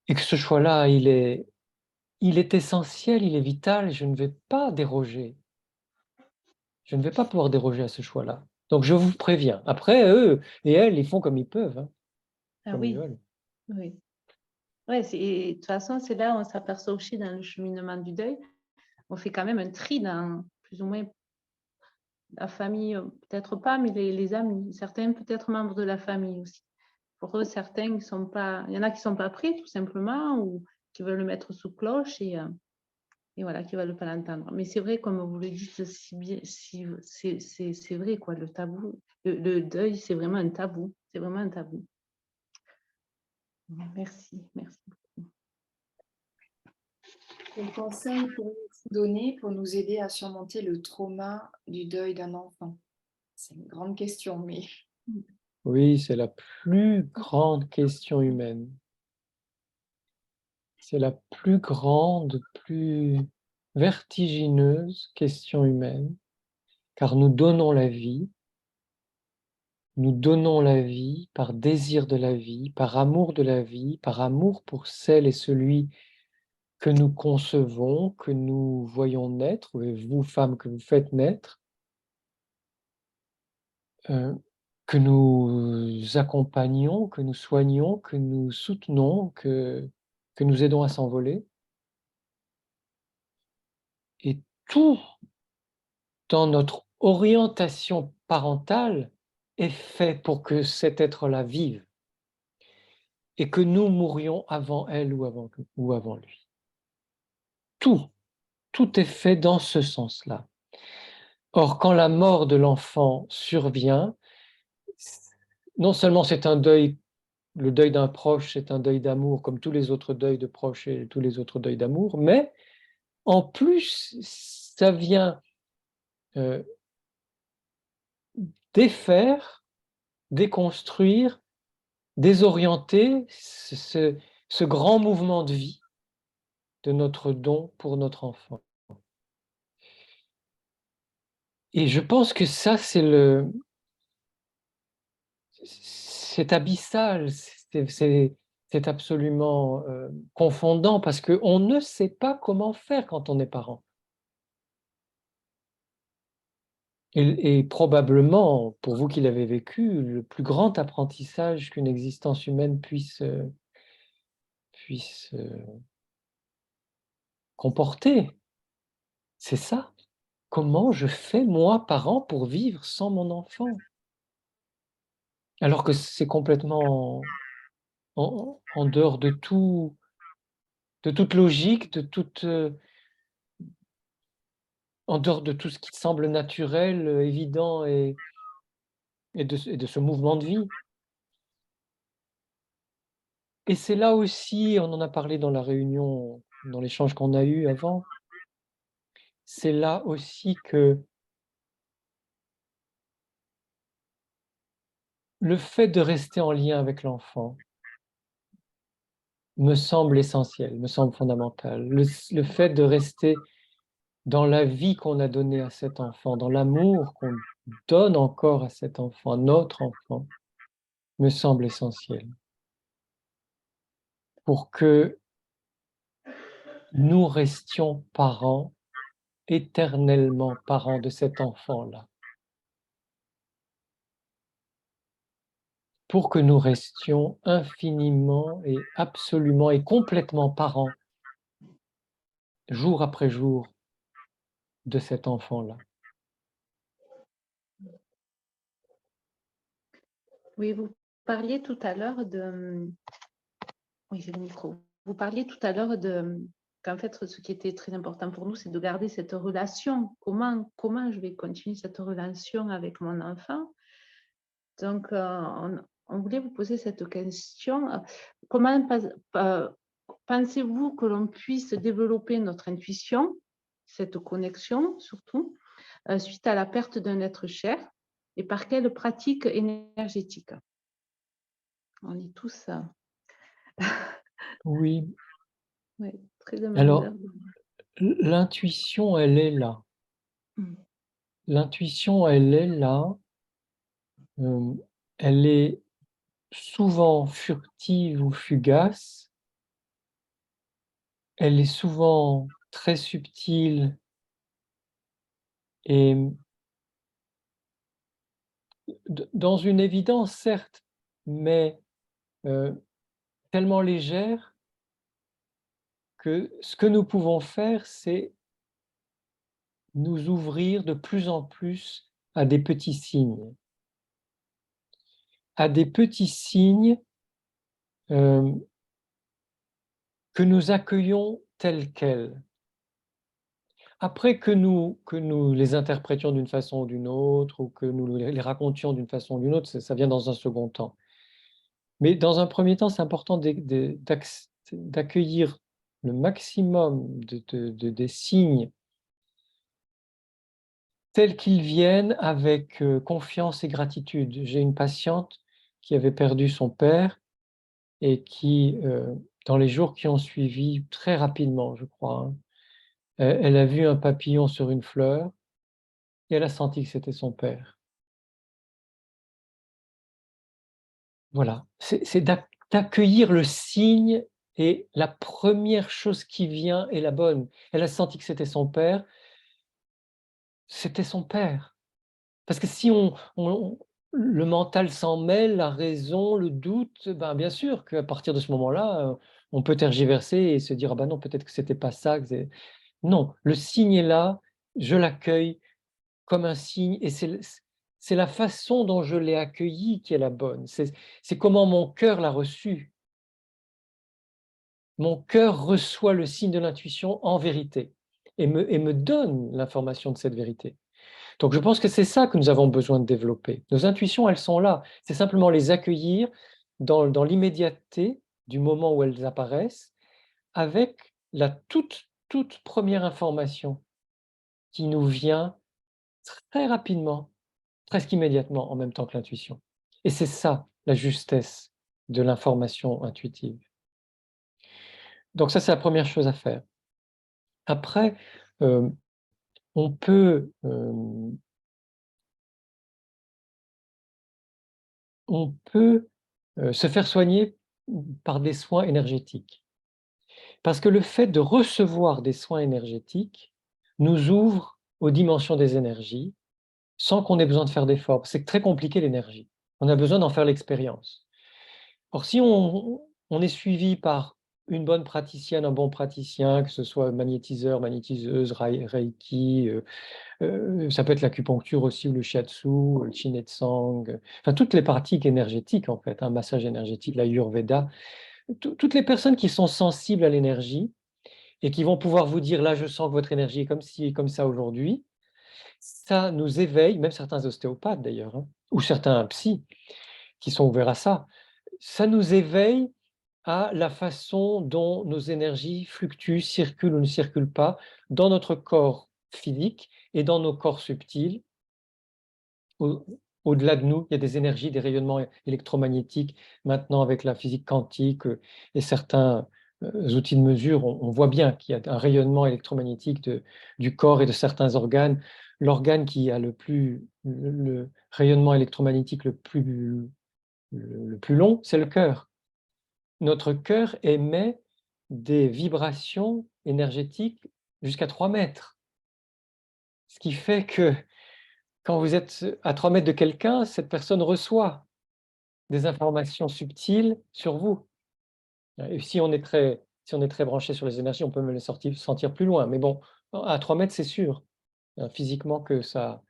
et que ce choix-là, il est essentiel, il est vital, je ne vais pas déroger. Je ne vais pas pouvoir déroger à ce choix-là. Donc je vous préviens. Après, eux et elles, ils font comme ils peuvent, hein, Ah comme ils oui, veulent. oui. Ouais, de toute façon, c'est là où on s'aperçoit aussi dans le cheminement du deuil. On fait quand même un tri dans plus ou moins la famille, peut-être pas, mais les amis. Certains, peut-être membres de la famille aussi. Pour eux, certains, il y en a qui ne sont pas prêts, tout simplement, ou qui veulent le mettre sous cloche et voilà, qui ne veulent pas l'entendre. Mais c'est vrai, comme vous le dites, c'est vrai, quoi, le tabou, le deuil, c'est vraiment un tabou. C'est vraiment un tabou. Merci, merci. Quel conseil pourriez-vous donner pour nous aider à surmonter le trauma du deuil d'un enfant? C'est une grande question, mais Oui, c'est la plus grande question humaine. C'est la plus grande, plus vertigineuse question humaine, car nous donnons la vie par désir de la vie, par amour de la vie, par amour pour celle et celui que nous concevons, que nous voyons naître, et vous, femmes, que vous faites naître, que nous accompagnons, que nous soignons, que nous soutenons, que nous aidons à s'envoler. Et tout dans notre orientation parentale est fait pour que cet être-là vive et que nous mourions avant elle ou avant lui. Tout, tout est fait dans ce sens-là. Or, quand la mort de l'enfant survient, non seulement c'est un deuil, le deuil d'un proche, c'est un deuil d'amour comme tous les autres deuils de proches et tous les autres deuils d'amour, mais en plus, ça vient défaire, déconstruire, désorienter ce grand mouvement de vie de notre don pour notre enfant. Et je pense que ça, c'est abyssal, c'est absolument confondant parce qu'on ne sait pas comment faire quand on est parent. Et probablement, pour vous qui l'avez vécu, le plus grand apprentissage qu'une existence humaine puisse comporter, c'est ça. Comment je fais, moi, parent, pour vivre sans mon enfant? Alors que c'est complètement en dehors de toute logique, en dehors de tout ce qui semble naturel, évident et de ce mouvement de vie. Et c'est là aussi, on en a parlé dans la réunion, dans l'échange qu'on a eu avant, c'est là aussi que le fait de rester en lien avec l'enfant me semble essentiel, me semble fondamental. Le fait de rester dans la vie qu'on a donnée à cet enfant, dans l'amour qu'on donne encore à cet enfant, à notre enfant, me semble essentiel pour que nous restions parents, éternellement parents de cet enfant-là. Pour que nous restions infiniment et absolument et complètement parents, jour après jour, de cet enfant-là. Oui, vous parliez tout à l'heure de... Oui, j'ai le micro. Vous parliez tout à l'heure qu'en fait, ce qui était très important pour nous, c'est de garder cette relation. Comment je vais continuer cette relation avec mon enfant? Donc, on voulait vous poser cette question. Comment pensez-vous que l'on puisse développer notre intuition, cette connexion surtout, suite à la perte d'un être cher, et par quelle pratique énergétique? On est tous Oui, ouais, très alors demandeurs. l'intuition, elle est là. Mmh. L'intuition, elle est là. Elle est souvent furtive ou fugace. Elle est souvent très subtile et dans une évidence, certes, mais tellement légère que ce que nous pouvons faire, c'est nous ouvrir de plus en plus à des petits signes. À des petits signes que nous accueillons tels quels. Après que nous les interprétions d'une façon ou d'une autre, ou que nous les racontions d'une façon ou d'une autre, ça vient dans un second temps. Mais dans un premier temps, c'est important d'accueillir le maximum des signes tels qu'ils viennent avec, confiance et gratitude. J'ai une patiente qui avait perdu son père et qui, dans les jours qui ont suivi, très rapidement, je crois, hein, elle a vu un papillon sur une fleur et elle a senti que c'était son père. Voilà, c'est d'accueillir le signe et la première chose qui vient est la bonne. Elle a senti que c'était son père, c'était son père. Parce que si le mental s'en mêle, la raison, le doute, ben, bien sûr qu'à partir de ce moment-là, on peut tergiverser et se dire: «Ah ben non, peut-être que c'était pas ça, que c'est» non, le signe est là, je l'accueille comme un signe et c'est la façon dont je l'ai accueilli qui est la bonne. C'est comment mon cœur l'a reçu. Mon cœur reçoit le signe de l'intuition en vérité et me donne l'information de cette vérité. Donc je pense que c'est ça que nous avons besoin de développer. Nos intuitions, elles sont là. C'est simplement les accueillir dans l'immédiateté du moment où elles apparaissent, avec la toute première information qui nous vient très rapidement, presque immédiatement, en même temps que l'intuition. Et c'est ça, la justesse de l'information intuitive. Donc ça, c'est la première chose à faire. Après, on peut, on peut, se faire soigner par des soins énergétiques. Parce que le fait de recevoir des soins énergétiques nous ouvre aux dimensions des énergies, sans qu'on ait besoin de faire d'efforts. C'est très compliqué l'énergie. On a besoin d'en faire l'expérience. Or si on est suivi par une bonne praticienne, un bon praticien, que ce soit magnétiseur, magnétiseuse, reiki, ça peut être l'acupuncture aussi ou le shiatsu, le Chin Tsang, enfin toutes les pratiques énergétiques en fait, un massage énergétique, l'Ayurveda. Toutes les personnes qui sont sensibles à l'énergie et qui vont pouvoir vous dire: «Là, je sens que votre énergie est comme ci et comme ça aujourd'hui», ça nous éveille, même certains ostéopathes d'ailleurs, hein, ou certains psys qui sont ouverts à ça. Ça nous éveille à la façon dont nos énergies fluctuent, circulent ou ne circulent pas dans notre corps physique et dans nos corps subtils. Au Au-delà de nous, il y a des énergies, des rayonnements électromagnétiques. Maintenant, avec la physique quantique, et certains, outils de mesure, on voit bien qu'il y a un rayonnement électromagnétique du corps et de certains organes. L'organe qui a le rayonnement électromagnétique le plus long, c'est le cœur. Notre cœur émet des vibrations énergétiques jusqu'à 3 mètres. Ce qui fait que quand vous êtes à 3 mètres de quelqu'un, cette personne reçoit des informations subtiles sur vous. Et si on est très branché sur les énergies, on peut même les sentir plus loin. Mais bon, à 3 mètres, c'est sûr, physiquement que ça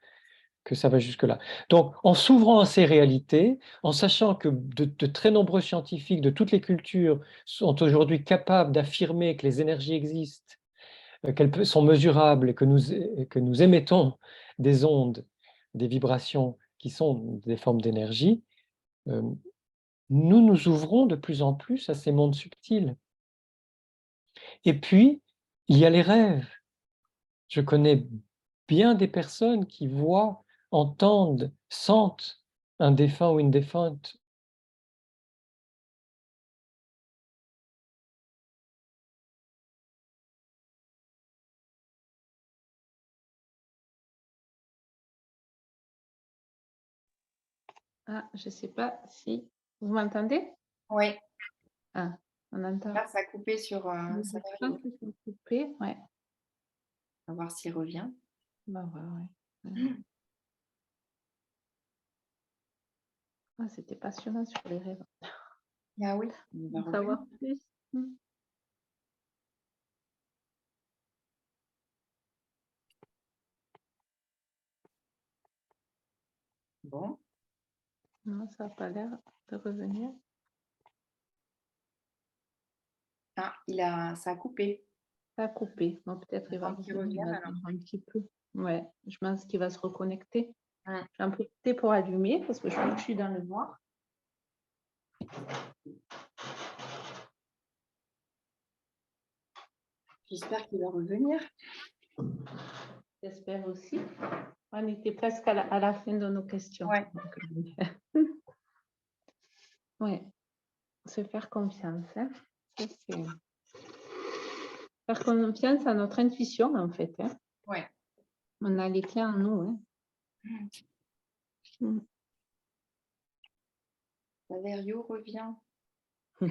va jusque-là. Donc en s'ouvrant à ces réalités, en sachant que de très nombreux scientifiques de toutes les cultures sont aujourd'hui capables d'affirmer que les énergies existent, qu'elles sont mesurables et que nous émettons des ondes, des vibrations qui sont des formes d'énergie, heu, nous nous ouvrons de plus en plus à ces mondes subtils. Et puis, il y a les rêves. Je connais bien des personnes qui voient, entendent, sentent un défunt ou une défunte. Ah, je ne sais pas si vous m'entendez? Oui, Ah, on entend. là, ça a coupé sur Je Saverio. pense que c'est coupé. Ouais, On va voir s'il revient. on va voir, ouais. Ah, c'était passionnant sur les rêves. Ah oui, il va En revenir. savoir plus. Bon, Non, ça n'a pas l'air de revenir. ça a coupé. Ça a coupé. Bon, peut-être il va Attends qu'il revenir. On revienne, va alors. attendre un petit peu. Ouais, je pense qu'il va se reconnecter. Hum. Je vais en profiter pour allumer parce que je suis dans le noir. J'espère qu'il va revenir. J'espère aussi. On était presque à la fin de nos questions. Ouais. Oui, se faire confiance. Hein. Ça, c'est- faire confiance à notre intuition, en fait. Hein. Ouais. On a les clés en nous. Hein. Mm. Saverio revient. Je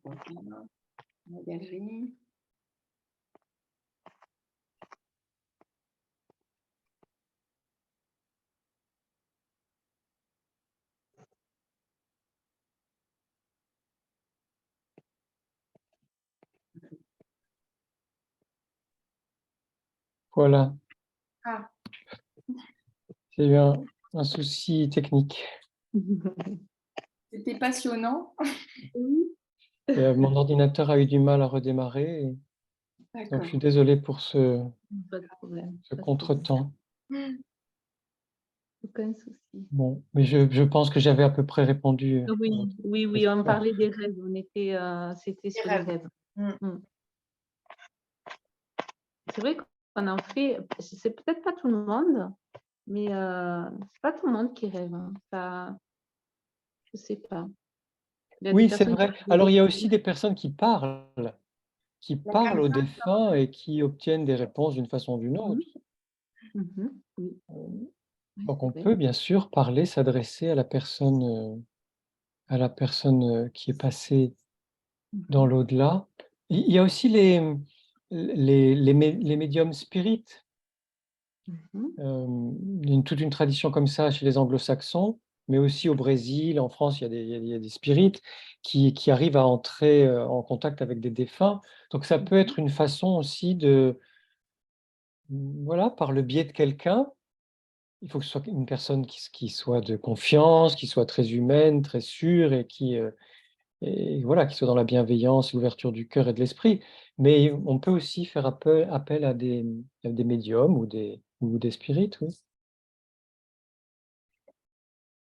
vois pas. La galerie. Voilà, Ah, j'ai eu un souci technique. c'était passionnant. Mon ordinateur a eu du mal à redémarrer. Donc, D'accord. je suis désolé pour ce Pas de problème. contretemps. Aucun souci. Bon, mais je pense que j'avais à peu près répondu. Oui, on parlait des rêves. C'était sur les rêves. rêves. Mm. C'est vrai qu'on en fait, c'est peut-être pas tout le monde, mais c'est pas tout le monde qui rêve. Hein. Ça, je sais pas. Il y a des Oui, c'est personnes qui vrai. Alors, il y a aussi des personnes qui parlent aux défunts et qui obtiennent des réponses d'une façon ou d'une autre. Oui. Donc, c'est on vrai. peut bien sûr parler, s'adresser à la personne qui est passée dans l'au-delà. Il y a aussi les médiums spirites. Il y a toute une tradition comme ça chez les anglo-saxons, mais aussi au Brésil, en France, il y a des spirites qui arrivent à entrer en contact avec des défunts. Donc ça peut être une façon aussi de, voilà, par le biais de quelqu'un, il faut que ce soit une personne qui soit de confiance, qui soit très humaine, très sûre et voilà, qui soit dans la bienveillance, l'ouverture du cœur et de l'esprit. Mais on peut aussi faire appel à des médiums ou des spirites, oui.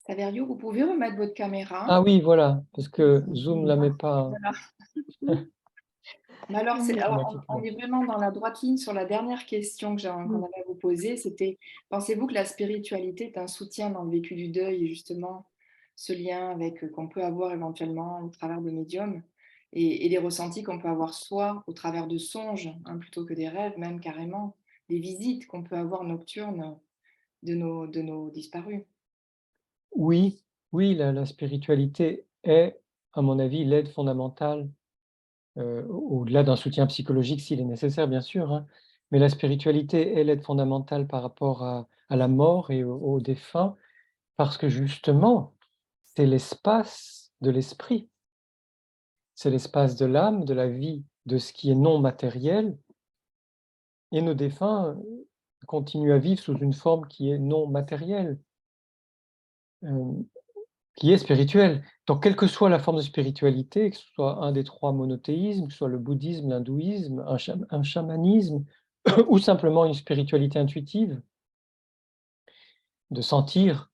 Saverio, vous pouvez remettre votre caméra. Ah oui, voilà, parce que Zoom ne la met pas Voilà. Mais alors, on automatiquement. est vraiment dans la droite ligne sur la dernière question qu'on avait à vous poser. C'était, pensez-vous que la spiritualité est un soutien dans le vécu du deuil et justement ce lien avec qu'on peut avoir éventuellement au travers de médiums et les ressentis qu'on peut avoir soit au travers de songes, hein, plutôt que des rêves, même carrément, des visites qu'on peut avoir nocturnes de nos disparus. Oui, oui, la spiritualité est, à mon avis, l'aide fondamentale, au-delà d'un soutien psychologique s'il est nécessaire, bien sûr, hein. Mais la spiritualité est l'aide fondamentale par rapport à la mort et aux défunts, parce que justement, c'est l'espace de l'esprit. C'est l'espace de l'âme, de la vie, de ce qui est non matériel et nos défunts, continuent à vivre sous une forme qui est non matérielle, hem, qui est spirituelle. Donc quelle que soit la forme de spiritualité, que ce soit un des 3 monothéismes, que ce soit le bouddhisme, l'hindouisme, un chamanisme ou simplement une spiritualité intuitive, de sentir,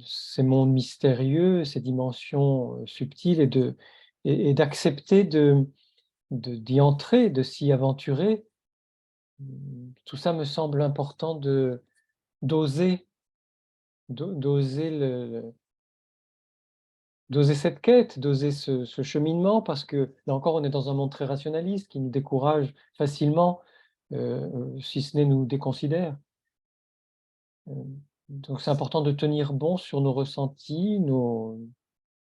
ces mondes mystérieux, ces dimensions subtiles, et d'accepter d'y entrer, de s'y aventurer. Tout ça me semble important d'oser d'oser d'oser cette quête, d'oser ce cheminement, parce que, là encore, on est dans un monde très rationaliste qui nous décourage facilement, si ce n'est nous déconsidère. Heu, donc c'est important de tenir bon sur nos ressentis, nos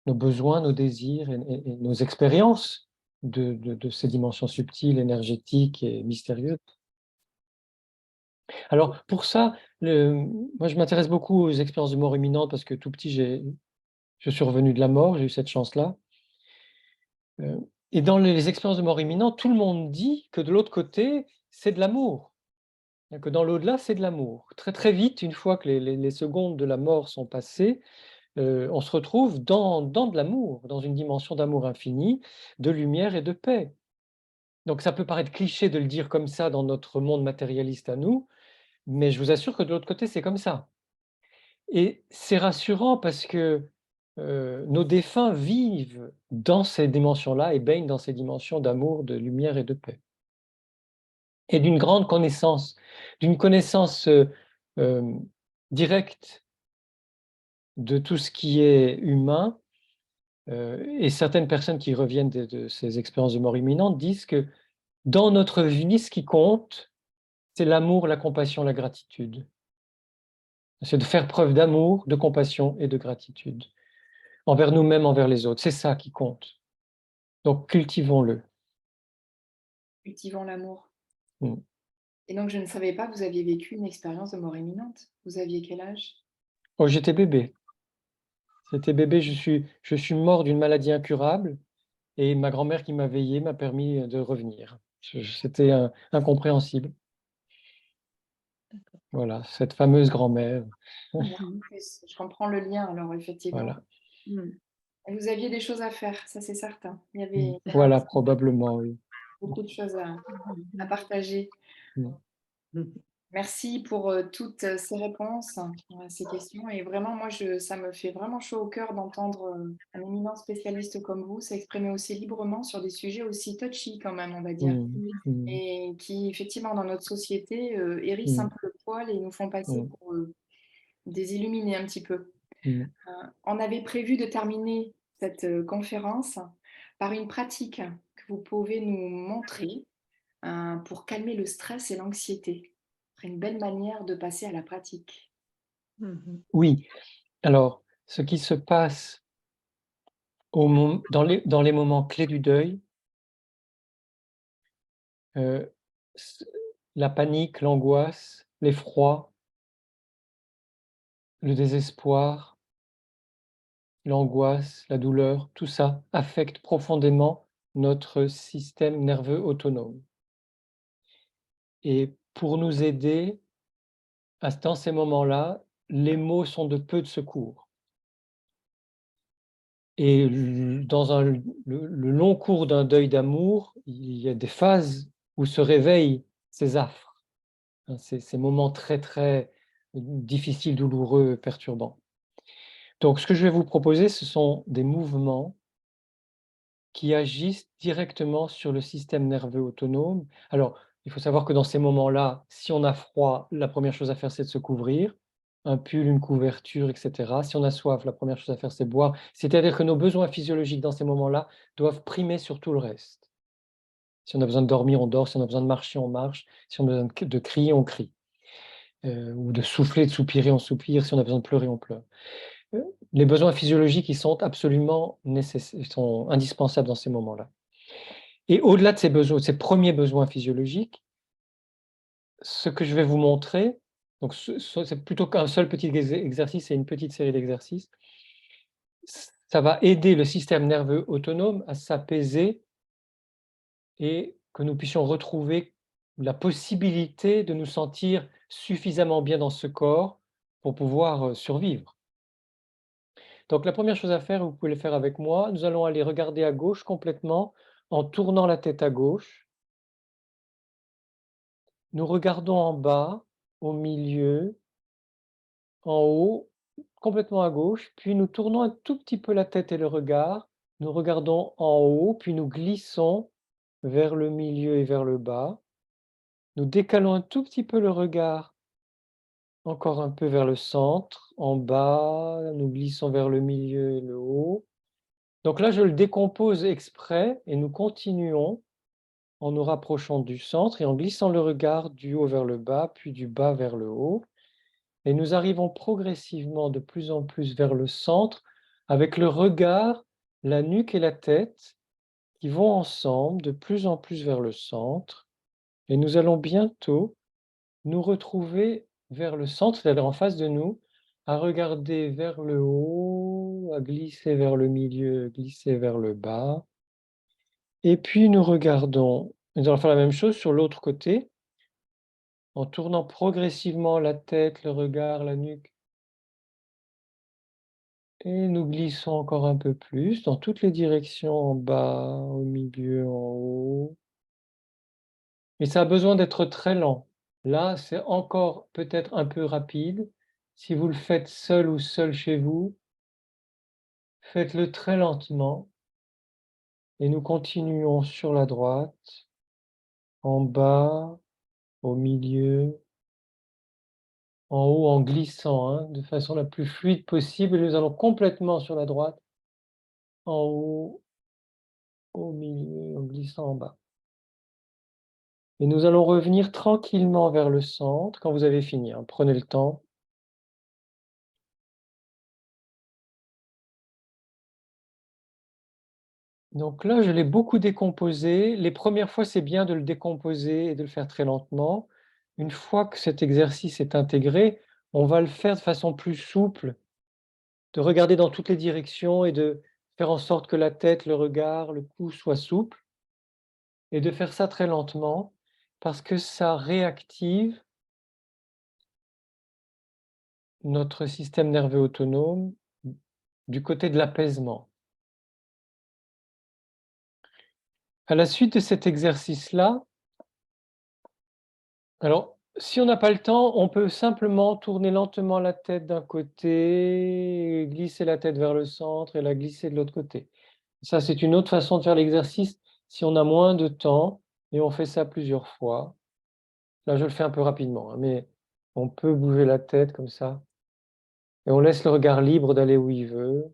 besoins, nos désirs et nos expériences de ces dimensions subtiles, énergétiques et mystérieuses. Alors pour ça, moi je m'intéresse beaucoup aux expériences de mort imminente parce que tout petit, je suis revenu de la mort, j'ai eu cette chance-là. Et dans les expériences de mort imminente, tout le monde dit que de l'autre côté, c'est de l'amour, que dans l'au-delà, c'est de l'amour. Très, très vite, une fois que les secondes de la mort sont passées, on se retrouve dans de l'amour, dans une dimension d'amour infini, de lumière et de paix. Donc ça peut paraître cliché de le dire comme ça dans notre monde matérialiste à nous, mais je vous assure que de l'autre côté, c'est comme ça. Et c'est rassurant parce que, nos défunts vivent dans ces dimensions-là et baignent dans ces dimensions d'amour, de lumière et de paix. Et d'une connaissance, directe de tout ce qui est humain, et certaines personnes qui reviennent de ces expériences de mort imminente disent que dans notre vie, ce qui compte, c'est l'amour, la compassion, la gratitude. C'est de faire preuve d'amour, de compassion et de gratitude. Envers nous-mêmes, envers les autres, c'est ça qui compte. Donc cultivons-le. Cultivons l'amour. Mmh. Et donc, je ne savais pas que vous aviez vécu une expérience de mort imminente. Vous aviez quel âge? Oh, j'étais bébé. J'étais bébé, je suis mort d'une maladie incurable et ma grand-mère qui m'a veillé m'a permis, de revenir. C'était, incompréhensible. Voilà, cette fameuse grand-mère, Et en plus, je comprends le lien alors effectivement. voilà. Mmh. Et vous aviez des choses à faire, ça c'est certain. Il y avait Voilà, probablement, oui. beaucoup de choses à Mmh. partager. Mmh. Mmh. Merci pour toutes ces réponses à ces questions. Et vraiment, moi, ça me fait vraiment chaud au cœur d'entendre un éminent spécialiste comme vous s'exprimer aussi librement sur des sujets aussi touchy quand même, on va dire. Mmh. Mmh. Et qui, effectivement, dans notre société, hérissent un Mmh. peu le poil et nous font passer Mmh. pour des illuminés un petit peu. Mmh. On avait prévu de terminer cette conférence par une pratique que vous pouvez nous montrer pour calmer le stress et l'anxiété. Ce serait une belle manière de passer à la pratique. Mmh. Oui, alors ce qui se passe dans les moments clés du deuil, heu, c la panique, l'angoisse, l'effroi, le désespoir, l'angoisse, la douleur, tout ça affecte profondément notre système nerveux autonome. Et pour nous aider, dans ces moments-là, les mots sont de peu de secours. Et dans le long cours d'un deuil d'amour, il y a des phases où se réveillent ces affres, hein, ces moments très, très difficiles, douloureux, perturbants. Donc ce que je vais vous proposer, ce sont des mouvements qui agissent directement sur le système nerveux autonome. Alors, il faut savoir que dans ces moments-là, si on a froid, la première chose à faire, c'est de se couvrir, un pull, une couverture, et cetera. Si on a soif, la première chose à faire, c'est boire. C'est-à-dire que nos besoins physiologiques dans ces moments-là doivent primer sur tout le reste. Si on a besoin de dormir, on dort. Si on a besoin de marcher, on marche. Si on a besoin de crier, on crie. Ou de souffler, de soupirer, on soupire. Si on a besoin de pleurer, on pleure. Les besoins physiologiques, ils sont absolument nécessaires, ils sont indispensables dans ces moments-là. Et au-delà de ces besoins, ces premiers besoins physiologiques, ce que je vais vous montrer, donc c'est plutôt qu'un seul petit exercice et une petite série d'exercices, ça va aider le système nerveux autonome à s'apaiser et que nous puissions retrouver la possibilité de nous sentir suffisamment bien dans ce corps pour pouvoir, survivre. Donc la première chose à faire, vous pouvez le faire avec moi, nous allons aller regarder à gauche complètement en tournant la tête à gauche. Nous regardons en bas, au milieu, en haut complètement à gauche, puis nous tournons un tout petit peu la tête et le regard, nous regardons en haut, puis nous glissons vers le milieu et vers le bas. Nous décalons un tout petit peu le regard, encore un peu vers le centre, en bas, nous glissons vers le milieu et le haut. Donc là, je le décompose exprès et nous continuons en nous rapprochant du centre et en glissant le regard du haut vers le bas, puis du bas vers le haut. Et nous arrivons progressivement de plus en plus vers le centre, avec le regard, la nuque et la tête qui vont ensemble de plus en plus vers le centre. Et nous allons bientôt nous retrouver vers le centre, c'est-à-dire en face de nous, à regarder vers le haut, à glisser vers le milieu, glisser vers le bas. Et puis nous allons faire la même chose sur l'autre côté, en tournant progressivement la tête, le regard, la nuque. Et nous glissons encore un peu plus dans toutes les directions, en bas, au milieu, en haut. Et ça a besoin d'être très lent. Là, c'est encore peut-être un peu rapide. Si vous le faites seul ou seul chez vous, faites-le très lentement. Et nous continuons sur la droite, en bas, au milieu, en haut, en glissant, hein, de façon la plus fluide possible. Et nous allons complètement sur la droite, en haut, au milieu, en glissant en bas. Et nous allons revenir tranquillement vers le centre quand vous avez fini, hein. Prenez le temps. Donc là, je l'ai beaucoup décomposé. Les premières fois, c'est bien de le décomposer et de le faire très lentement. Une fois que cet exercice est intégré, on va le faire de façon plus souple, de regarder dans toutes les directions et de faire en sorte que la tête, le regard, le cou soient souples et de faire ça très lentement parce que ça réactive notre système nerveux autonome du côté de l'apaisement. À la suite de cet exercice-là, alors, si on n'a pas le temps, on peut simplement tourner lentement la tête d'un côté, glisser la tête vers le centre et la glisser de l'autre côté. Ça, c'est une autre façon de faire l'exercice si on a moins de temps et on fait ça plusieurs fois. Là, je le fais un peu rapidement, hein, mais on peut bouger la tête comme ça et on laisse le regard libre d'aller où il veut.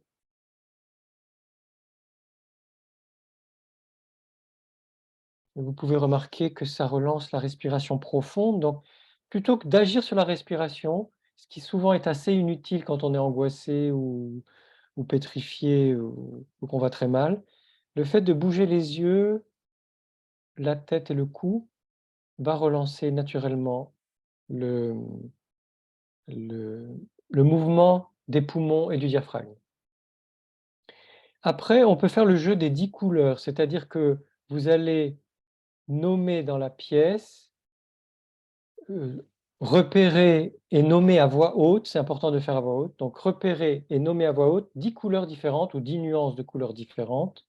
Et vous pouvez remarquer que ça relance la respiration profonde. Donc, plutôt que d'agir sur la respiration, ce qui souvent est assez inutile quand on est angoissé ou pétrifié ou qu'on va très mal, le fait de bouger les yeux, la tête et le cou va relancer naturellement le, le, le mouvement des poumons et du diaphragme. Après, on peut faire le jeu des 10 couleurs, c'est-à-dire que vous allez nommer dans la pièce, repérer et nommer à voix haute, c'est important de faire à voix haute, donc repérer et nommer à voix haute 10 couleurs différentes ou 10 nuances de couleurs différentes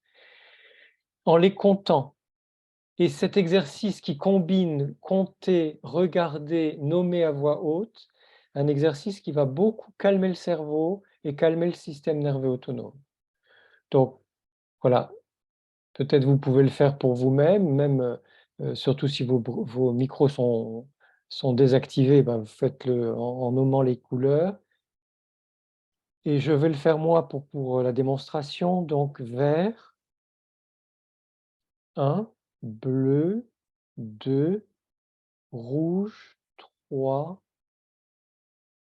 en les comptant. Et cet exercice qui combine compter, regarder, nommer à voix haute, un exercice qui va beaucoup calmer le cerveau et calmer le système nerveux autonome. Donc voilà, peut-être vous pouvez le faire pour vous-même, même, surtout si vos micros sont désactivés, ben, faites-le en nommant les couleurs. Et je vais le faire moi pour la démonstration, donc vert, 1, bleu, 2, rouge, 3,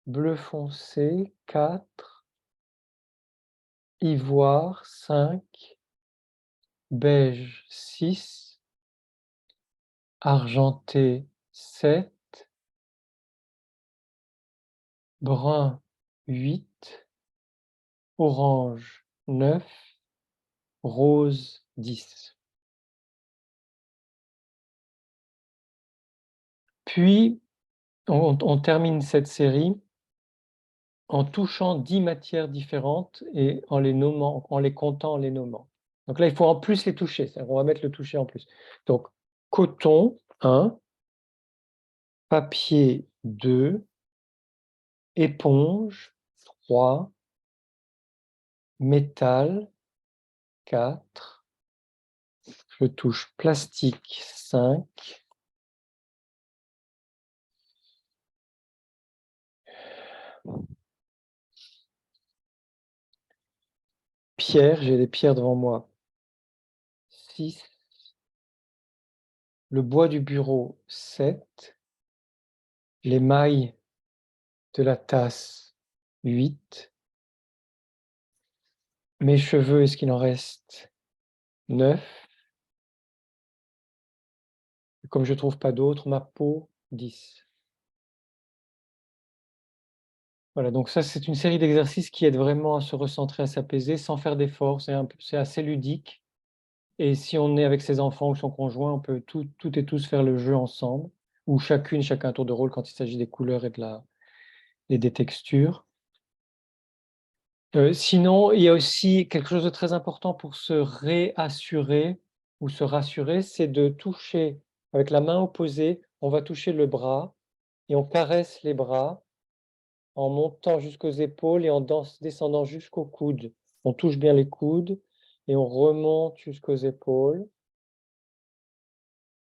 bleu foncé, 4, ivoire, 5, beige, 6, argenté, 7, brun, 8, orange, 9, rose, 10. Puis, on termine cette série en touchant 10 matières différentes et en les nommant, en les comptant, en les nommant. Donc là, il faut en plus les toucher, c'est-à-dire on va mettre le toucher en plus. Donc coton, 1, papier, 2, éponge, 3, métal, 4, je touche plastique, 5, pierre, j'ai des pierres devant moi, 6, le bois du bureau, 7, les mailles de la tasse, 8, mes cheveux, est-ce qu'il en reste? 9, comme je ne trouve pas d'autres, ma peau, 10. Voilà, donc ça, c'est une série d'exercices qui aident vraiment à se recentrer, à s'apaiser sans faire d'efforts. C'est assez ludique et si on est avec ses enfants ou son conjoint, on peut toutes et tous faire le jeu ensemble ou chacun un tour de rôle quand il s'agit des couleurs et des textures. Sinon, il y a aussi quelque chose de très important pour se réassurer ou se rassurer, c'est de toucher avec la main opposée, on va toucher le bras et on caresse les bras en montant jusqu'aux épaules et en descendant jusqu'aux coudes. On touche bien les coudes et on remonte jusqu'aux épaules.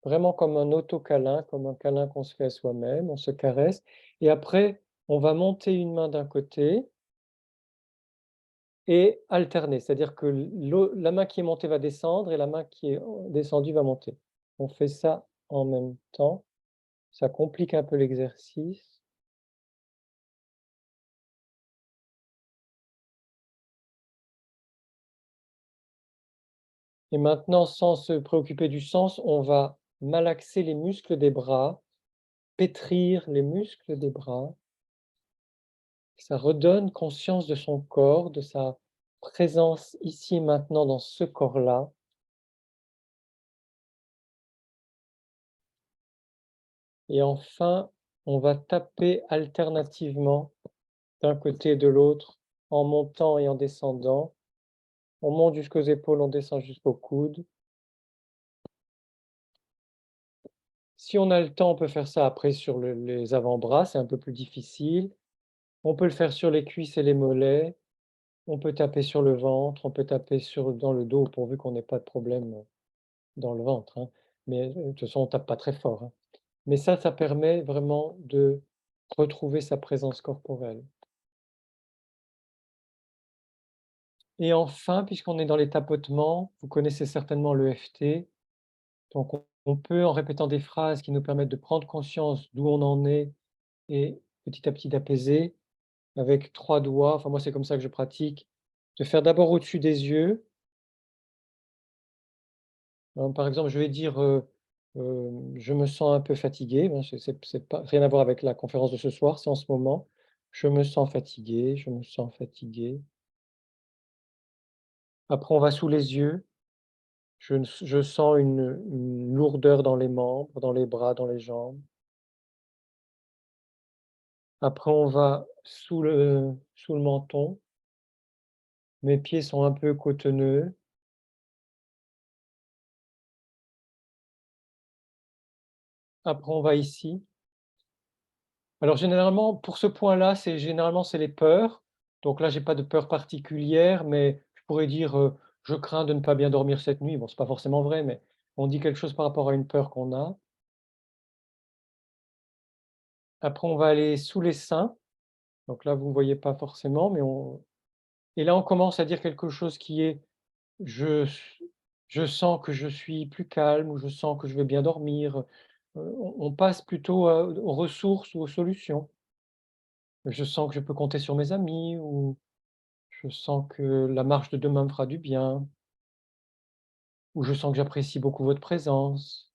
Vraiment comme un auto-câlin, comme un câlin qu'on se fait à soi-même, on se caresse et après on va monter une main d'un côté et alterner. C'est-à-dire que la main qui est montée va descendre et la main qui est descendue va monter. On fait ça en même temps, ça complique un peu l'exercice. Et maintenant, sans se préoccuper du sens, on va malaxer les muscles des bras, pétrir les muscles des bras. Ça redonne conscience de son corps, de sa présence ici et maintenant dans ce corps-là. Et enfin, on va taper alternativement d'un côté et de l'autre, en montant et en descendant. On monte jusqu'aux épaules, on descend jusqu'aux coudes. Si on a le temps, on peut faire ça après sur les avant-bras, c'est un peu plus difficile. On peut le faire sur les cuisses et les mollets. On peut taper sur le ventre, on peut taper dans le dos pourvu qu'on n'ait pas de problème, dans le ventre, hein. Mais, de toute façon, on tape pas très fort, hein. Mais ça permet vraiment de retrouver sa présence corporelle. Et enfin, puisqu'on est dans les tapotements, vous connaissez certainement l'EFT, donc on peut, en répétant des phrases qui nous permettent de prendre conscience d'où on en est et petit à petit d'apaiser, avec 3 doigts, enfin moi c'est comme ça que je pratique, de faire d'abord au-dessus des yeux. Par exemple, je vais dire, «Je me sens un peu fatigué», bon c'est pas rien à voir avec la conférence de ce soir, c'est en ce moment. «Je me sens fatigué, je me sens fatigué». Après on va sous les yeux, je sens une lourdeur dans les membres, dans les bras, dans les jambes. Après on va sous le menton, mes pieds sont un peu cotonneux. Après on va ici. Alors généralement, pour ce point-là, c'est les peurs. Donc là, j'ai pas de peur particulière, mais je pourrais dire, «Je crains de ne pas bien dormir cette nuit». Bon, c'est pas forcément vrai, mais on dit quelque chose par rapport à une peur qu'on a. Après, on va aller sous les seins. Donc là, vous ne voyez pas forcément, mais et là, on commence à dire quelque chose qui est: «Je s je sens que je suis plus calme» ou «Je sens que je vais bien dormir». On passe plutôt, aux ressources ou aux solutions. «Je sens que je peux compter sur mes amis» ou «Je sens que la marche de demain me fera du bien» ou «Je sens que j'apprécie beaucoup votre présence»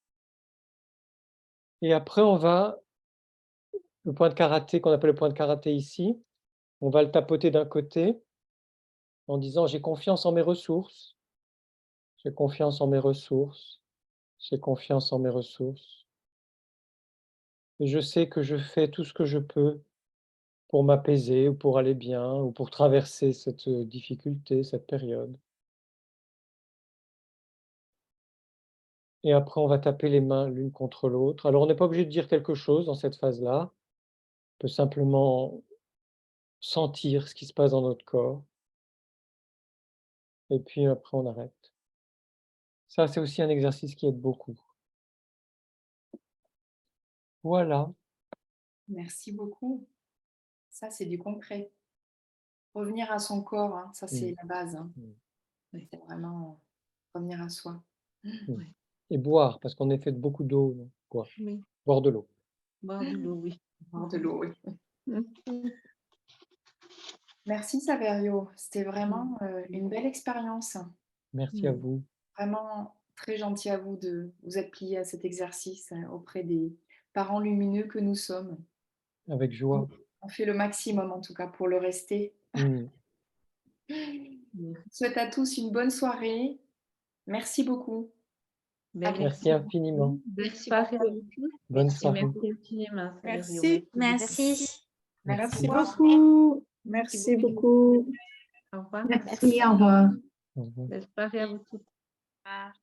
et après le point de karaté qu'on appelle le point de karaté ici, on va le tapoter d'un côté en disant: «J'ai confiance en mes ressources, j'ai confiance en mes ressources, j'ai confiance en mes ressources et je sais que je fais tout ce que je peux pour m'apaiser ou pour aller bien ou pour traverser cette, difficulté, cette période» et après on va taper les mains l'une contre l'autre. Alors on n'est pas obligé de dire quelque chose dans cette phase-là, on peut simplement sentir ce qui se passe dans notre corps. Et puis après, on arrête. Ça, c'est aussi un exercice qui aide beaucoup. Voilà. Merci beaucoup. Ça, c'est du concret. Revenir à son corps, hein, ça, c'est la base. Hein. Mm. C'est vraiment revenir à soi. Mm. Et boire, parce qu'on est fait de beaucoup d'eau. Donc boire. Oui, Boire de l'eau. boire de l'eau, oui. Boire de l'eau, oui. Mm. Merci Saverio, c'était vraiment une belle expérience. Merci à vous. Vraiment très gentil à vous de vous être plié à cet exercice auprès des parents lumineux que nous sommes. Avec joie. On fait le maximum en tout cas pour le rester. Mm. Je souhaite à tous une bonne soirée. Merci beaucoup. Merci infiniment. Merci à vous. Bonne Merci, soirée. merci infiniment. Merci. Merci. Merci beaucoup. Merci beaucoup. Au revoir. Merci, au revoir. Au revoir. Belle soirée à vous tous. Au revoir.